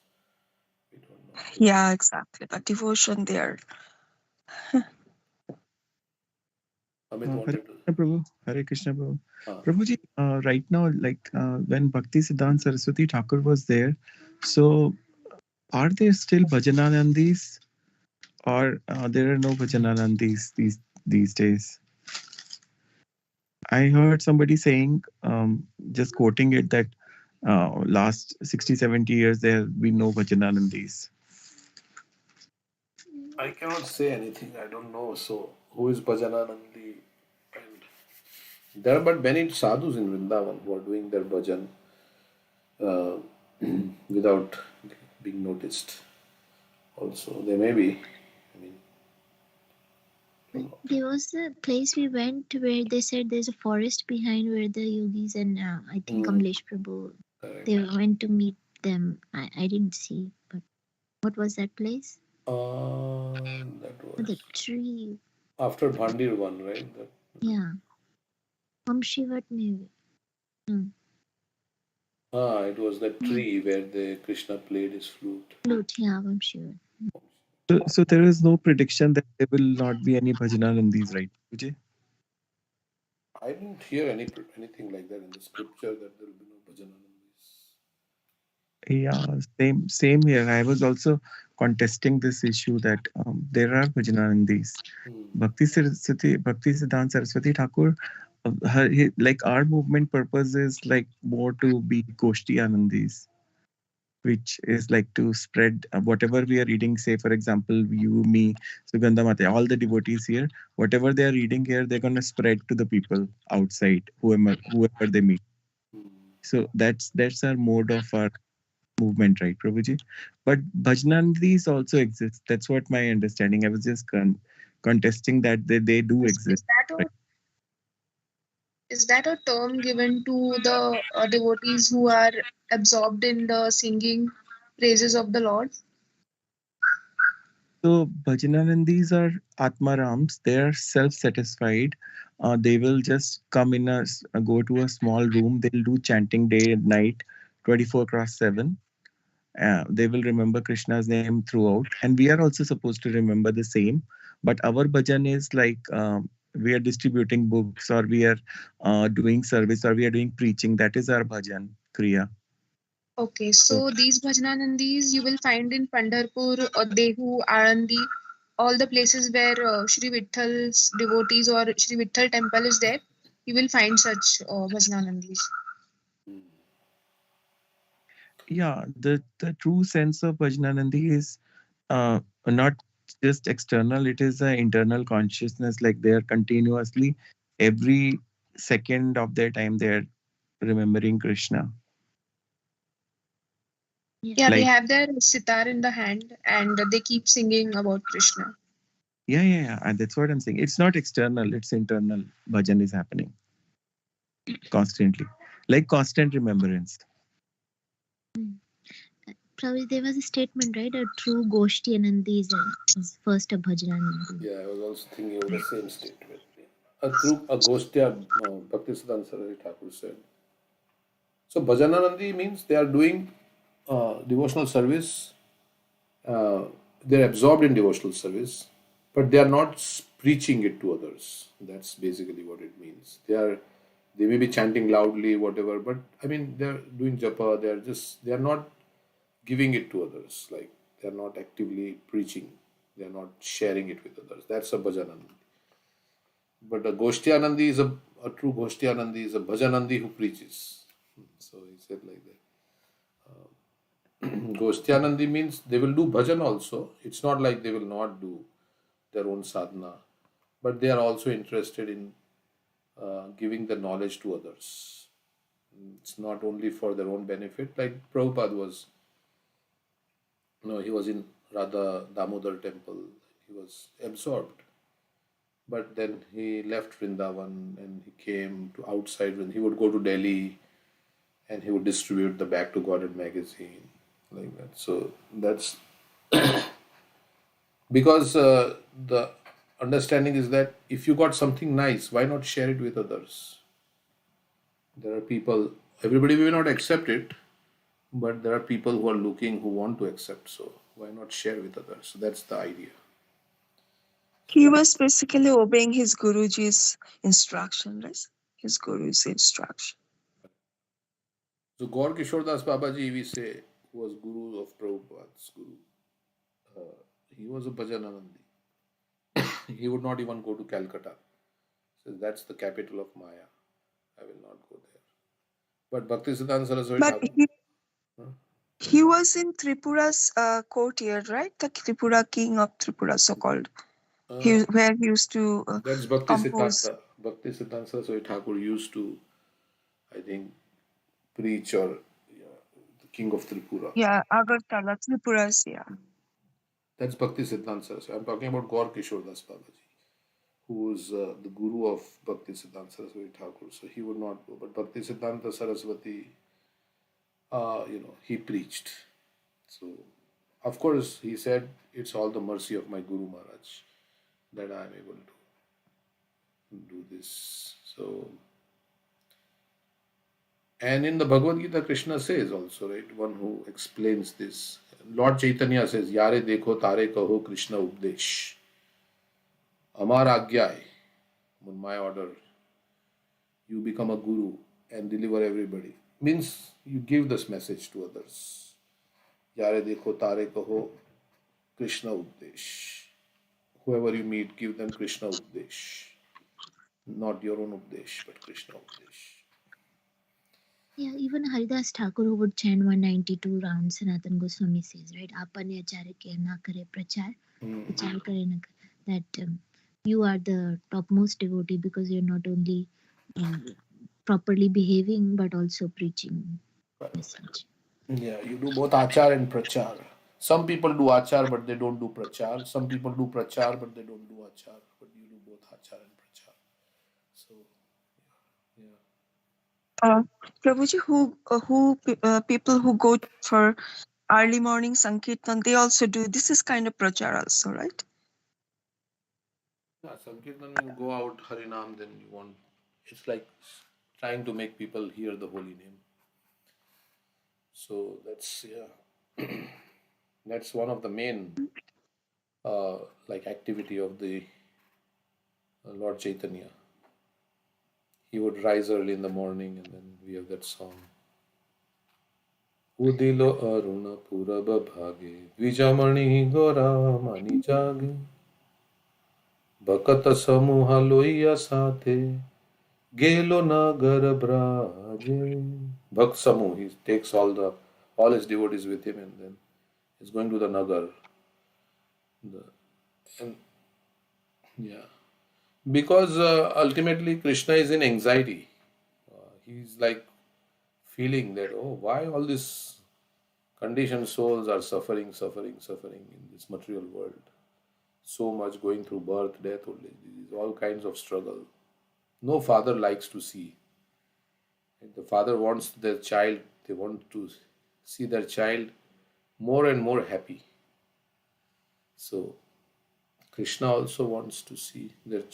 We don't know. Yeah, exactly. But devotion there. Amit Hare wanted to. Krishna Prabhu. Hare Krishna Prabhu. Ah. Prabhuji, right now, like when Bhakti Siddhanta Saraswati Thakur was there, so are there still bhajananandis, or there are no bhajananandis these days? I heard somebody saying, just quoting it, that last 60, 70 years there have been no bhajananandis. I cannot say anything. I don't know. So, who is Bhajananandi? And there are but many sadhus in Vrindavan who are doing their bhajan uh, without being noticed. Also, they may be. I mean, There was a place we went where they said there's a forest behind where the yogis and I think Kamlesh Prabhu, they went to meet them. I didn't see, but what was that place? that was The tree. after Bhandir one, right? Yeah. Shivat maybe. It was that tree where the Krishna played his flute. Flute, yeah, Shivat. So there is no prediction that there will not be any bhajananandis, right, Vijay? I didn't hear anything like that in the scripture that there will be no bhajananandis. Yeah, same here. I was also contesting this issue that there are bhajananandis. Bhakti Siddhanta Saraswati Thakur, like our movement purpose is like more to be Goshti Anandis, which is like to spread whatever we are reading. Say, for example, you, me, Sugandha Mata, all the devotees here, whatever they are reading here, they're going to spread to the people outside, whoever they meet. So that's our mode of our movement, right, Prabhuji? But bhajanandis also exist. That's what my understanding. I was just contesting that they do exist. Is that a term given to the devotees who are absorbed in the singing praises of the Lord? So bhajanandis are atmarams. They are self-satisfied. They will just come in go to a small room. They'll do chanting day and night, 24/7. They will remember Krishna's name throughout, and we are also supposed to remember the same. But our bhajan is like we are distributing books, or we are doing service, or we are doing preaching. That is our bhajan kriya. Okay, so these bhajananandis you will find in Pandharpur, Dehu, Alandi, all the places where Shri Vithal's devotees or Shri Vitthal temple is there. You will find such bhajananandis. Yeah, the true sense of bhajananandi is not just external, it is an internal consciousness. Like they are continuously, every second of their time, they are remembering Krishna. Yeah, they have their sitar in the hand and they keep singing about Krishna. Yeah. And that's what I'm saying. It's not external, it's internal. Bhajan is happening constantly, like constant remembrance. Probably there was a statement, right? A true Goshti Anandi is first a Bhajananandi. Yeah, I was also thinking of the same statement. A true Agostya Bhakti Siddhanta Saraswati Thakur said. So Bhajananandi means they are doing devotional service. They're absorbed in devotional service, but they are not preaching it to others. That's basically what it means. They may be chanting loudly, whatever, but I mean they're doing japa. They are not giving it to others. Like they are not actively preaching. They are not sharing it with others. That's a bhajanandi. But a Goshtyanandi is a true Goshtyanandi is a bhajanandi who preaches. So he said like that. Goshtyanandi means they will do bhajan also. It's not like they will not do their own sadhana, but they are also interested in giving the knowledge to others. It's not only for their own benefit. Like Prabhupada was, he was in Radha Damodar temple. He was absorbed. But then he left Vrindavan and he came to outside when he would go to Delhi and he would distribute the Back to Godhead magazine like that. So that's because the understanding is that if you got something nice, why not share it with others? There are people, everybody may not accept it, But there are people who are looking who want to accept, so why not share with others? So that's the idea. He was basically obeying his Guruji's instruction, right? His Guru's instruction. So Gaur Kishore Das Babaji, we say, who was Guru of Prabhupada's Guru. He was a Bhajananandi. He would not even go to Calcutta. So that's the capital of Maya. I will not go there. But Bhaktisiddhanta Saraswati But Thakur. he was in Tripura's courtyard, right? The Tripura king of Tripura, so-called. Where he used to That's compose. Bhaktisiddhanta. Bhaktisiddhanta Saraswati Thakur used to, I think, preach or the king of Tripura. Yeah, Agartala, Tripura's, yeah. That's Bhaktisiddhanta Saraswati. I'm talking about Gaur Kishore Das Babaji, who was the guru of Bhaktisiddhanta Saraswati Thakur. So he would not go. But Bhaktisiddhanta Saraswati, he preached. So, of course, he said, it's all the mercy of my Guru Maharaj that I am able to do this. So, and in the Bhagavad Gita, Krishna says also, right, one who explains this. Lord Chaitanya says, Yare dekho tare kaho Krishna updesh. Amar agyai, on my order, you become a guru and deliver everybody. Means you give this message to others. Yare dekho tare kaho Krishna updesh. Whoever you meet, give them Krishna updesh. Not your own updesh, but Krishna updesh. Yeah, even Haridas Thakur, who would chant 192 rounds, Sanatan Goswami says, right? Apane acharya ke na kare prachar, prachar kare na kare. That you are the topmost devotee because you're not only properly behaving but also preaching message. Yeah, you do both achar and prachar. Some people do achar but they don't do prachar. Some people do prachar but they don't do achar. But you do both achar and prachar. So, yeah. Prabhuji, people who go for early morning Sankirtan, they also do. This is kind of prachar also, right? Yeah, Sankirtan, when you go out Harinam, then you want, it's like trying to make people hear the holy name. So that's, yeah, that's one of the main activity of the Lord Chaitanya. He would rise early in the morning and then we have that song. Udilo aruna puraba bhage, Dvijamani gora mani jage, Bhakat samuha loiya sathe, Gelo nagar braje. Bhakt Samu, he takes all his devotees with him and then he's going to the Nagar. Because ultimately Krishna is in anxiety. He's like feeling that, oh, why all these conditioned souls are suffering in this material world. So much going through birth, death, old age disease, all kinds of struggle. No father likes to see. And the father wants their child, they want to see their child more and more happy. So Krishna also wants to see his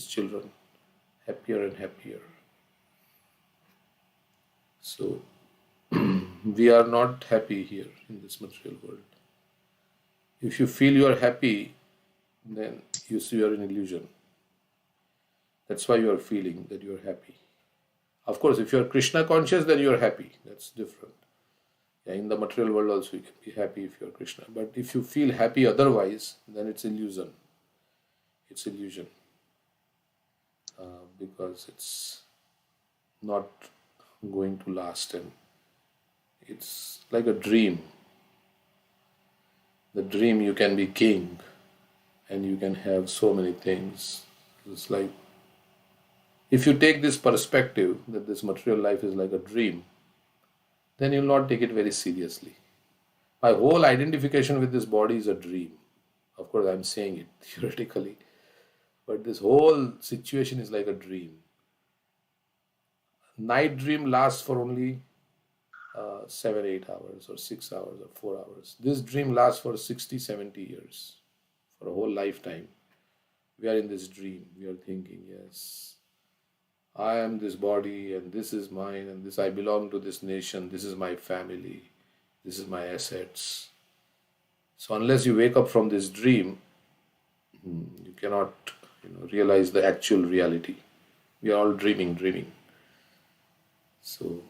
children, happier and happier. So we are not happy here in this material world. If you feel you are happy, then you see you are in illusion. That's why you are feeling that you are happy. Of course, if you are Krishna conscious, then you are happy. That's different. Yeah, in the material world also you can be happy if you are Krishna. But if you feel happy otherwise, then it's illusion. It's illusion. Because it's not going to last and it's like a dream. The dream you can be king and you can have so many things. It's like, if you take this perspective that this material life is like a dream, then you'll not take it very seriously. My whole identification with this body is a dream. Of course, I'm saying it theoretically, but this whole situation is like a dream. Night dream lasts for only 7, 8 hours or 6 hours or 4 hours. This dream lasts for 60, 70 years, for a whole lifetime. We are in this dream. We are thinking, yes, I am this body and this is mine and this I belong to this nation, this is my family, this is my assets. So unless you wake up from this dream, you cannot realize the actual reality. We are all dreaming. So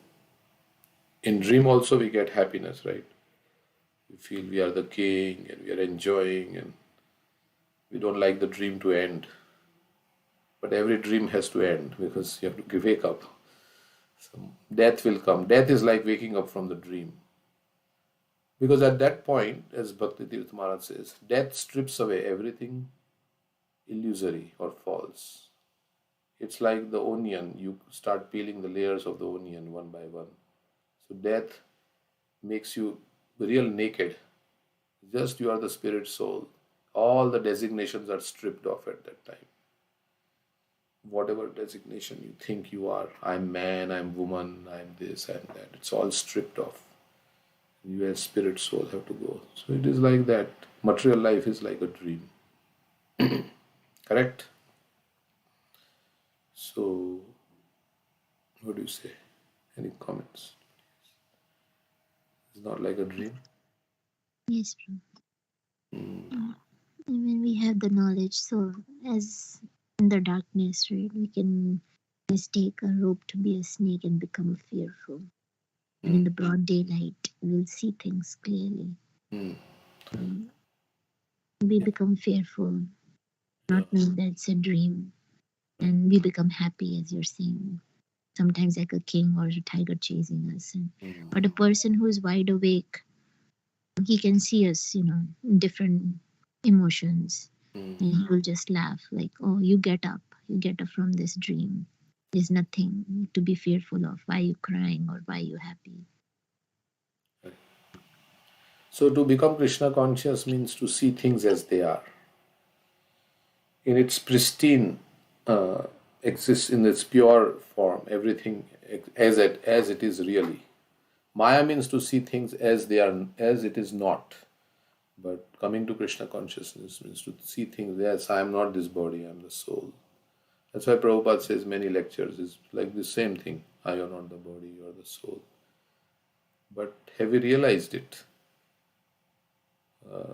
in dream also we get happiness, right? We feel we are the king and we are enjoying and we don't like the dream to end. But every dream has to end because you have to wake up. So death will come. Death is like waking up from the dream. Because at that point, as Bhakti Tirth Maharaj says, death strips away everything illusory or false. It's like the onion. You start peeling the layers of the onion one by one. So death makes you real naked. Just you are the spirit soul. All the designations are stripped off at that time. Whatever designation you think you are, I'm man, I'm woman, I'm this, I'm that, it's all stripped off. You as spirit soul have to go. So it is like that. Material life is like a dream. Correct? So, what do you say? Any comments? It's not like a dream? Yes, Prabhu. When we have the knowledge, so as in the darkness, right, we can mistake a rope to be a snake and become fearful. And in the broad daylight, we'll see things clearly. We become fearful, not knowing that it's a dream. And we become happy, as you're saying, sometimes like a king or a tiger chasing us. But a person who is wide awake, he can see us, in different emotions. And he will just laugh like, oh, you get up from this dream. There's nothing to be fearful of. Why are you crying or why are you happy? So to become Krishna conscious means to see things as they are. In its pristine, exists in its pure form, everything as it is really. Maya means to see things as they are, as it is not. But coming to Krishna consciousness means to see things as I am not this body, I am the soul. That's why Prabhupada says many lectures is like the same thing. I am not the body, you are the soul. But have we realized it?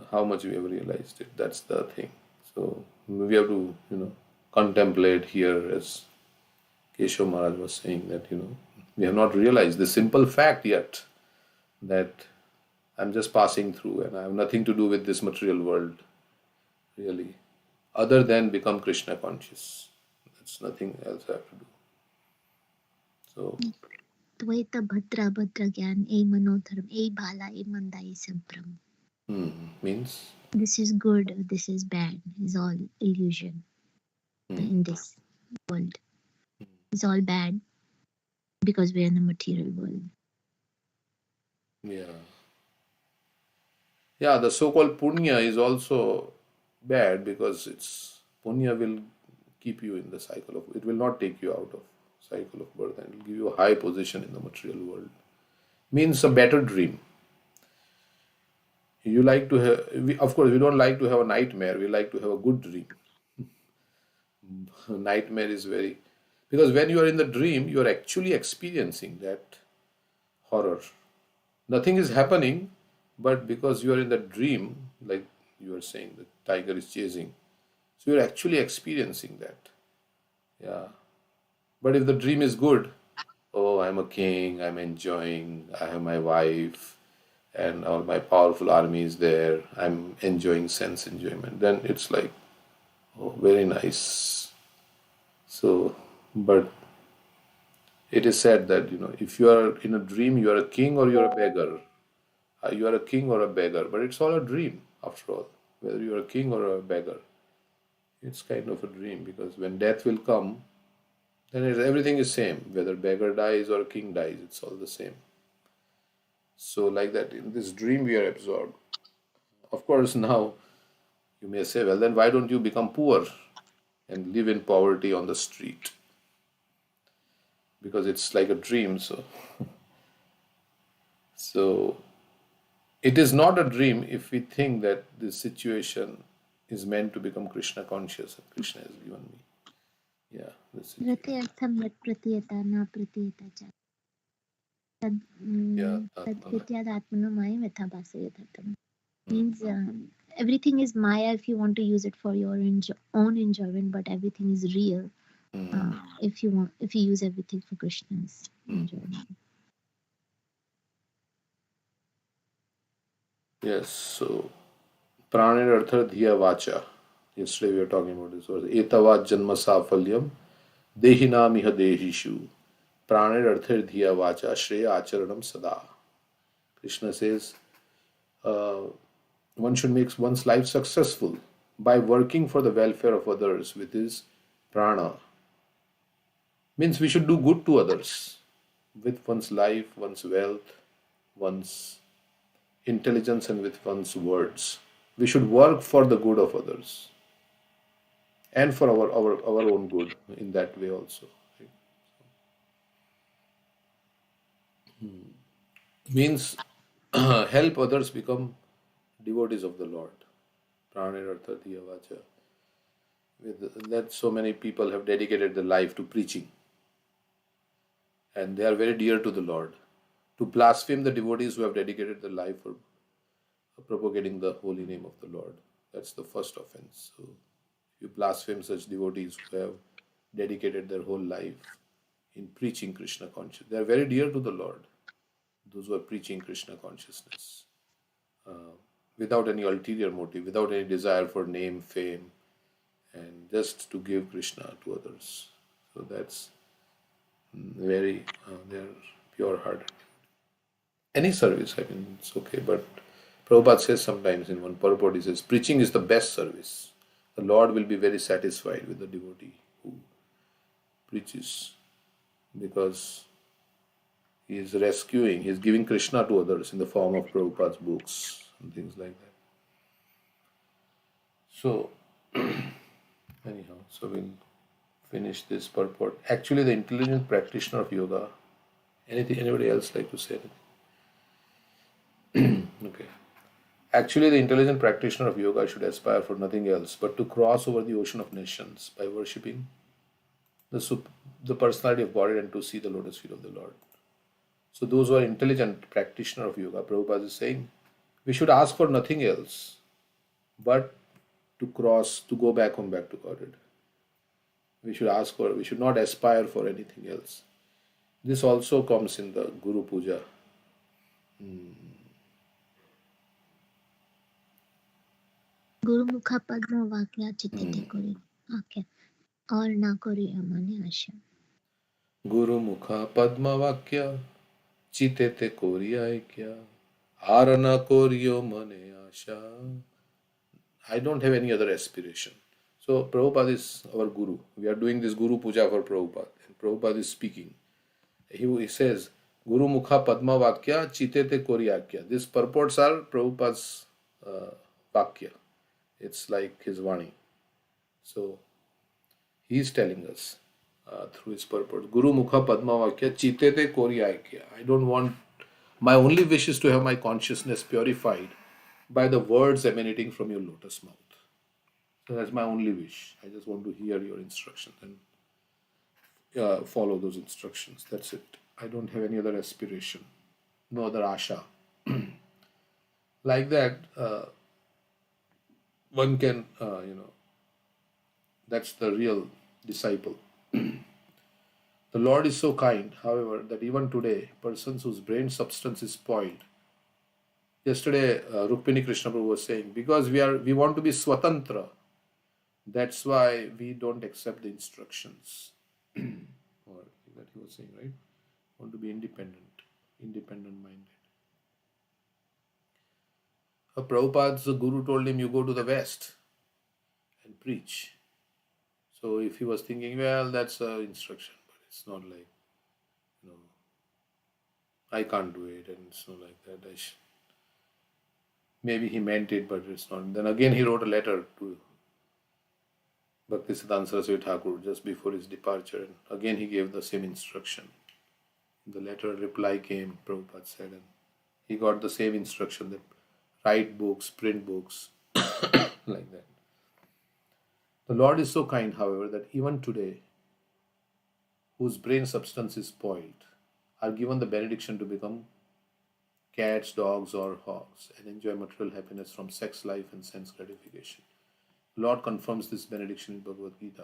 How much we have realized it? That's the thing. So we have to, contemplate here, as Keshav Maharaj was saying, that, we have not realized the simple fact yet that I'm just passing through and I have nothing to do with this material world, really, other than become Krishna conscious. That's nothing else I have to do. So, Dvaita Bhadra Bhadra Gyan, E Manodharm, E Bhala, E Mandai Sampram. Means? This is good, this is bad, is all illusion in this world. It's all bad because we're in the material world. Yeah, the so-called punya is also bad because it's punya will keep you in the cycle of, it will not take you out of cycle of birth and it will give you a high position in the material world. Means a better dream. You like to have, of course, we don't like to have a nightmare. We like to have a good dream. Nightmare is very, because when you are in the dream, you are actually experiencing that horror. Nothing is happening, but because you are in the dream, like you are saying, the tiger is chasing. So you are actually experiencing that. Yeah. But if the dream is good, oh, I'm a king, I'm enjoying, I have my wife, and all my powerful army is there, I'm enjoying sense enjoyment, then it's like, oh, very nice. So, but it is said that, if you are in a dream, you are a king or you are a beggar. You are a king or a beggar, but it's all a dream after all. Whether you are a king or a beggar, it's kind of a dream, because when death will come, then everything is same. Whether beggar dies or king dies, it's all the same. So like that, in this dream we are absorbed. Of course, now you may say, well, then why don't you become poor and live in poverty on the street? Because it's like a dream. So it is not a dream if we think that this situation is meant to become Krishna conscious and Krishna has given me. Yeah, the rate situation. अर्थम यत् प्रतीयता न प्रतीयता च तद Yeah, Atmana. तद्विद्यात् आत्मनो मायं यथा भासयति means everything is maya if you want to use it for your own enjoyment, but everything is real if you use everything for Krishna's enjoyment. Yes, so Pranir Artha Dhiya Vacha. Yesterday we were talking about this verse. Etavat Janma Safalyam Dehinamiha Dehishu. Pranir Artha Dhiya Vacha Shreya Acharanam Sada. Krishna says one should make one's life successful by working for the welfare of others with his prana. Means we should do good to others with one's life, one's wealth, one's intelligence, and with one's words. We should work for the good of others and for our own good in that way also. Means help others become devotees of the Lord. Pranirartha Dhyavacha. With that, so many people have dedicated their life to preaching, and they are very dear to the Lord. To blaspheme the devotees who have dedicated their life for propagating the holy name of the Lord, that's the first offense. So, you blaspheme such devotees who have dedicated their whole life in preaching Krishna consciousness. They are very dear to the Lord, those who are preaching Krishna consciousness without any ulterior motive, without any desire for name, fame, and just to give Krishna to others. So that's very, they are pure hearted. Any service, I mean, it's okay, but Prabhupada says sometimes in one purport, he says, preaching is the best service. The Lord will be very satisfied with the devotee who preaches because he is rescuing, he is giving Krishna to others in the form of Prabhupada's books and things like that. So, anyhow, so we'll finish this purport. Actually, the intelligent practitioner of yoga, anybody else like to say anything? Okay. Actually, the intelligent practitioner of yoga should aspire for nothing else but to cross over the ocean of nations by worshipping the personality of Godhead and to see the lotus feet of the Lord. So those who are intelligent practitioner of yoga, Prabhupada is saying, we should ask for nothing else but to go back home, back to Godhead. We should not aspire for anything else. This also comes in the Guru Puja. Guru Mukha Padma Vakya Chitte Kori. Okay. और ना करिए माने आशा. Guru Mukha Padma Vakya Chitete Koriya Kya Arana Koriyo Mane Asha. I don't have any other aspiration. So Prabhupada is our Guru. We are doing this Guru Puja for Prabhupada. And Prabhupada is speaking. He says, Guru Mukha Padma Vakya Chitete Koriyakya. These purports are Prabhupada's Vakya. It's like his Vani. So he is telling us through his purport, Guru Mukha Padma Vakya Chitete Koriyakya. I don't want, my only wish is to have my consciousness purified by the words emanating from your lotus mouth. So that's my only wish. I just want to hear your instructions and follow those instructions. That's it. I don't have any other aspiration, no other asha. Like that, one can, that's the real disciple. The Lord is so kind, however, that even today, persons whose brain substance is spoiled. Yesterday, Rukmini Krishna Prabhu was saying, because we want to be swatantra, that's why we don't accept the instructions. Or that he was saying, right? Want to be independent minded. Prabhupada's guru told him, you go to the West and preach. So if he was thinking, well, that's an instruction, but it's not like, I can't do it, and it's not like that. Maybe he meant it, but it's not. Then again he wrote a letter to Bhaktisiddhanta Saraswati Thakur just before his departure, and again he gave the same instruction. The letter reply came, Prabhupada said, and he got the same instruction that write books, print books, like that. The Lord is so kind, however, that even today, whose brain substance is spoiled are given the benediction to become cats, dogs, or hogs and enjoy material happiness from sex life and sense gratification. Lord confirms this benediction in Bhagavad Gita.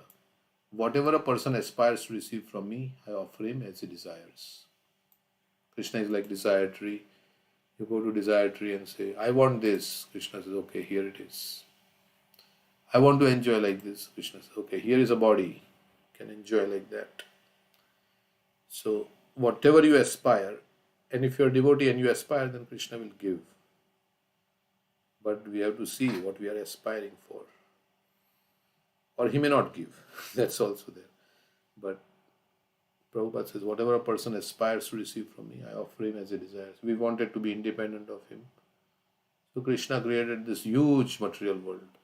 Whatever a person aspires to receive from me, I offer him as he desires. Krishna is like desire tree. You go to desire tree and say, I want this. Krishna says, okay, here it is. I want to enjoy like this. Krishna says, okay, here is a body. You can enjoy like that. So, whatever you aspire, and if you're a devotee and you aspire, then Krishna will give. But we have to see what we are aspiring for. Or he may not give. That's also there. But Prabhupada says, whatever a person aspires to receive from me, I offer him as he desires. We wanted to be independent of him. So Krishna created this huge material world.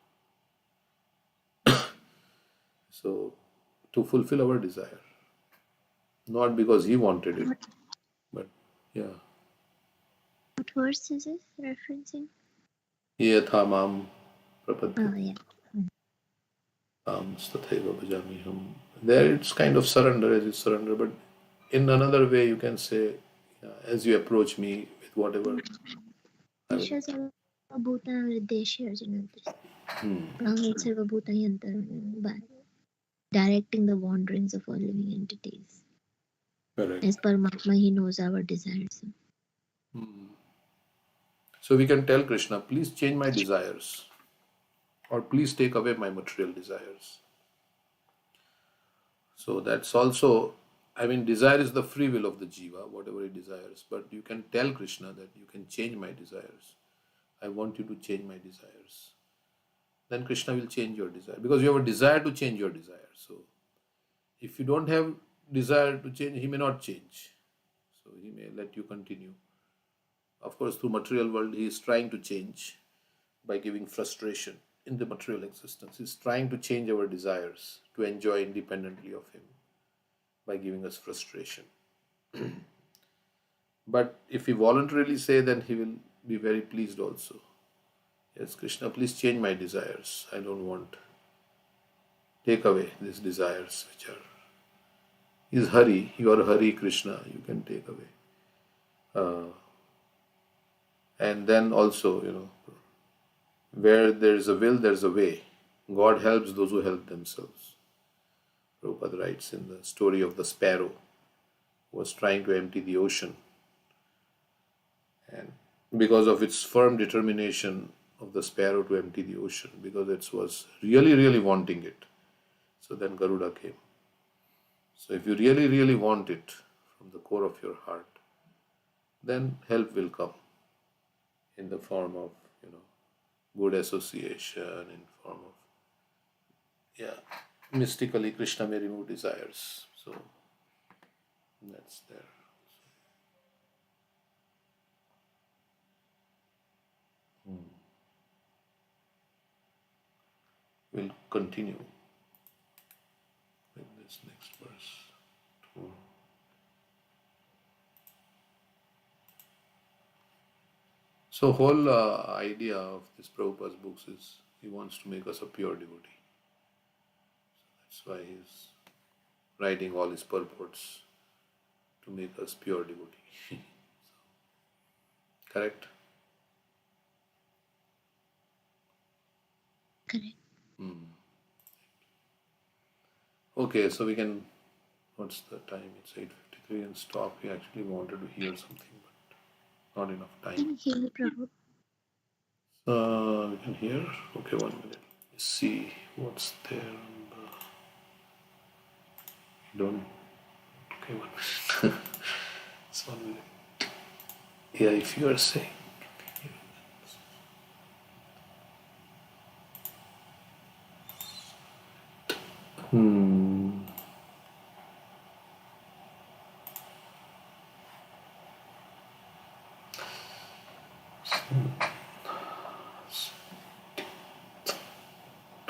So, to fulfill our desire. Not because he wanted it, but yeah. What verse is this referencing? Yatha mam prapadyate. Oh, yeah. Tathaiva bhajami ham. There it's kind of surrender as you surrender, but in another way you can say, as you approach me with whatever. By directing the wanderings of all living entities. Correct. As Paramatma, he knows our desires. So we can tell Krishna, please change my desires, or please take away my material desires. So that's also, desire is the free will of the jiva, whatever he desires. But you can tell Krishna that you can change my desires. I want you to change my desires. Then Krishna will change your desire. Because you have a desire to change your desire. So if you don't have desire to change, he may not change. So he may let you continue. Of course, through material world, he is trying to change by giving frustration in the material existence. He is trying to change our desires to enjoy independently of him by giving us frustration. But if we voluntarily say, then he will be very pleased also. Yes, Krishna, please change my desires. I don't want. Take away these desires which are. Is Hari, your Hari Krishna, you can take away. And then also, where there is a will, there is a way. God helps those who help themselves. Prabhupada writes in the story of the sparrow who was trying to empty the ocean. And because of its firm determination of the sparrow to empty the ocean, because it was really, really wanting it. So then Garuda came. So if you really, really want it from the core of your heart, then help will come in the form of, good association, in form of, mystically Krishna may remove desires. So that's there. We'll continue with this next verse. So whole idea of this Prabhupada's books is he wants to make us a pure devotee. So that's why he's writing all his purports to make us pure devotee. Correct? Correct. Okay, so we can, what's the time? It's 8:53 and stop. We actually wanted to hear something, but not enough time. Can you hear me, Prabhu? We can hear? Okay, 1 minute. Let's see what's there. Don't. Okay, 1 minute. It's 1 minute. Yeah, if you are saying.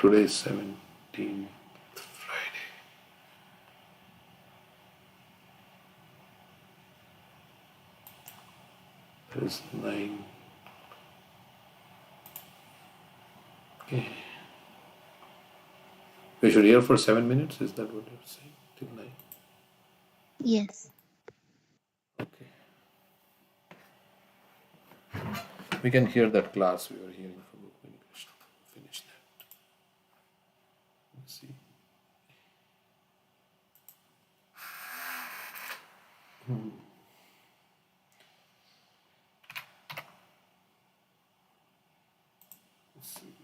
Today is 17th Friday. There is 9. Okay. We should hear for 7 minutes. Is that what you're saying? Till 9. Yes. Okay. We can hear that class we were hearing from Rukmini Krishna. Finish that. Let's see. Let's see.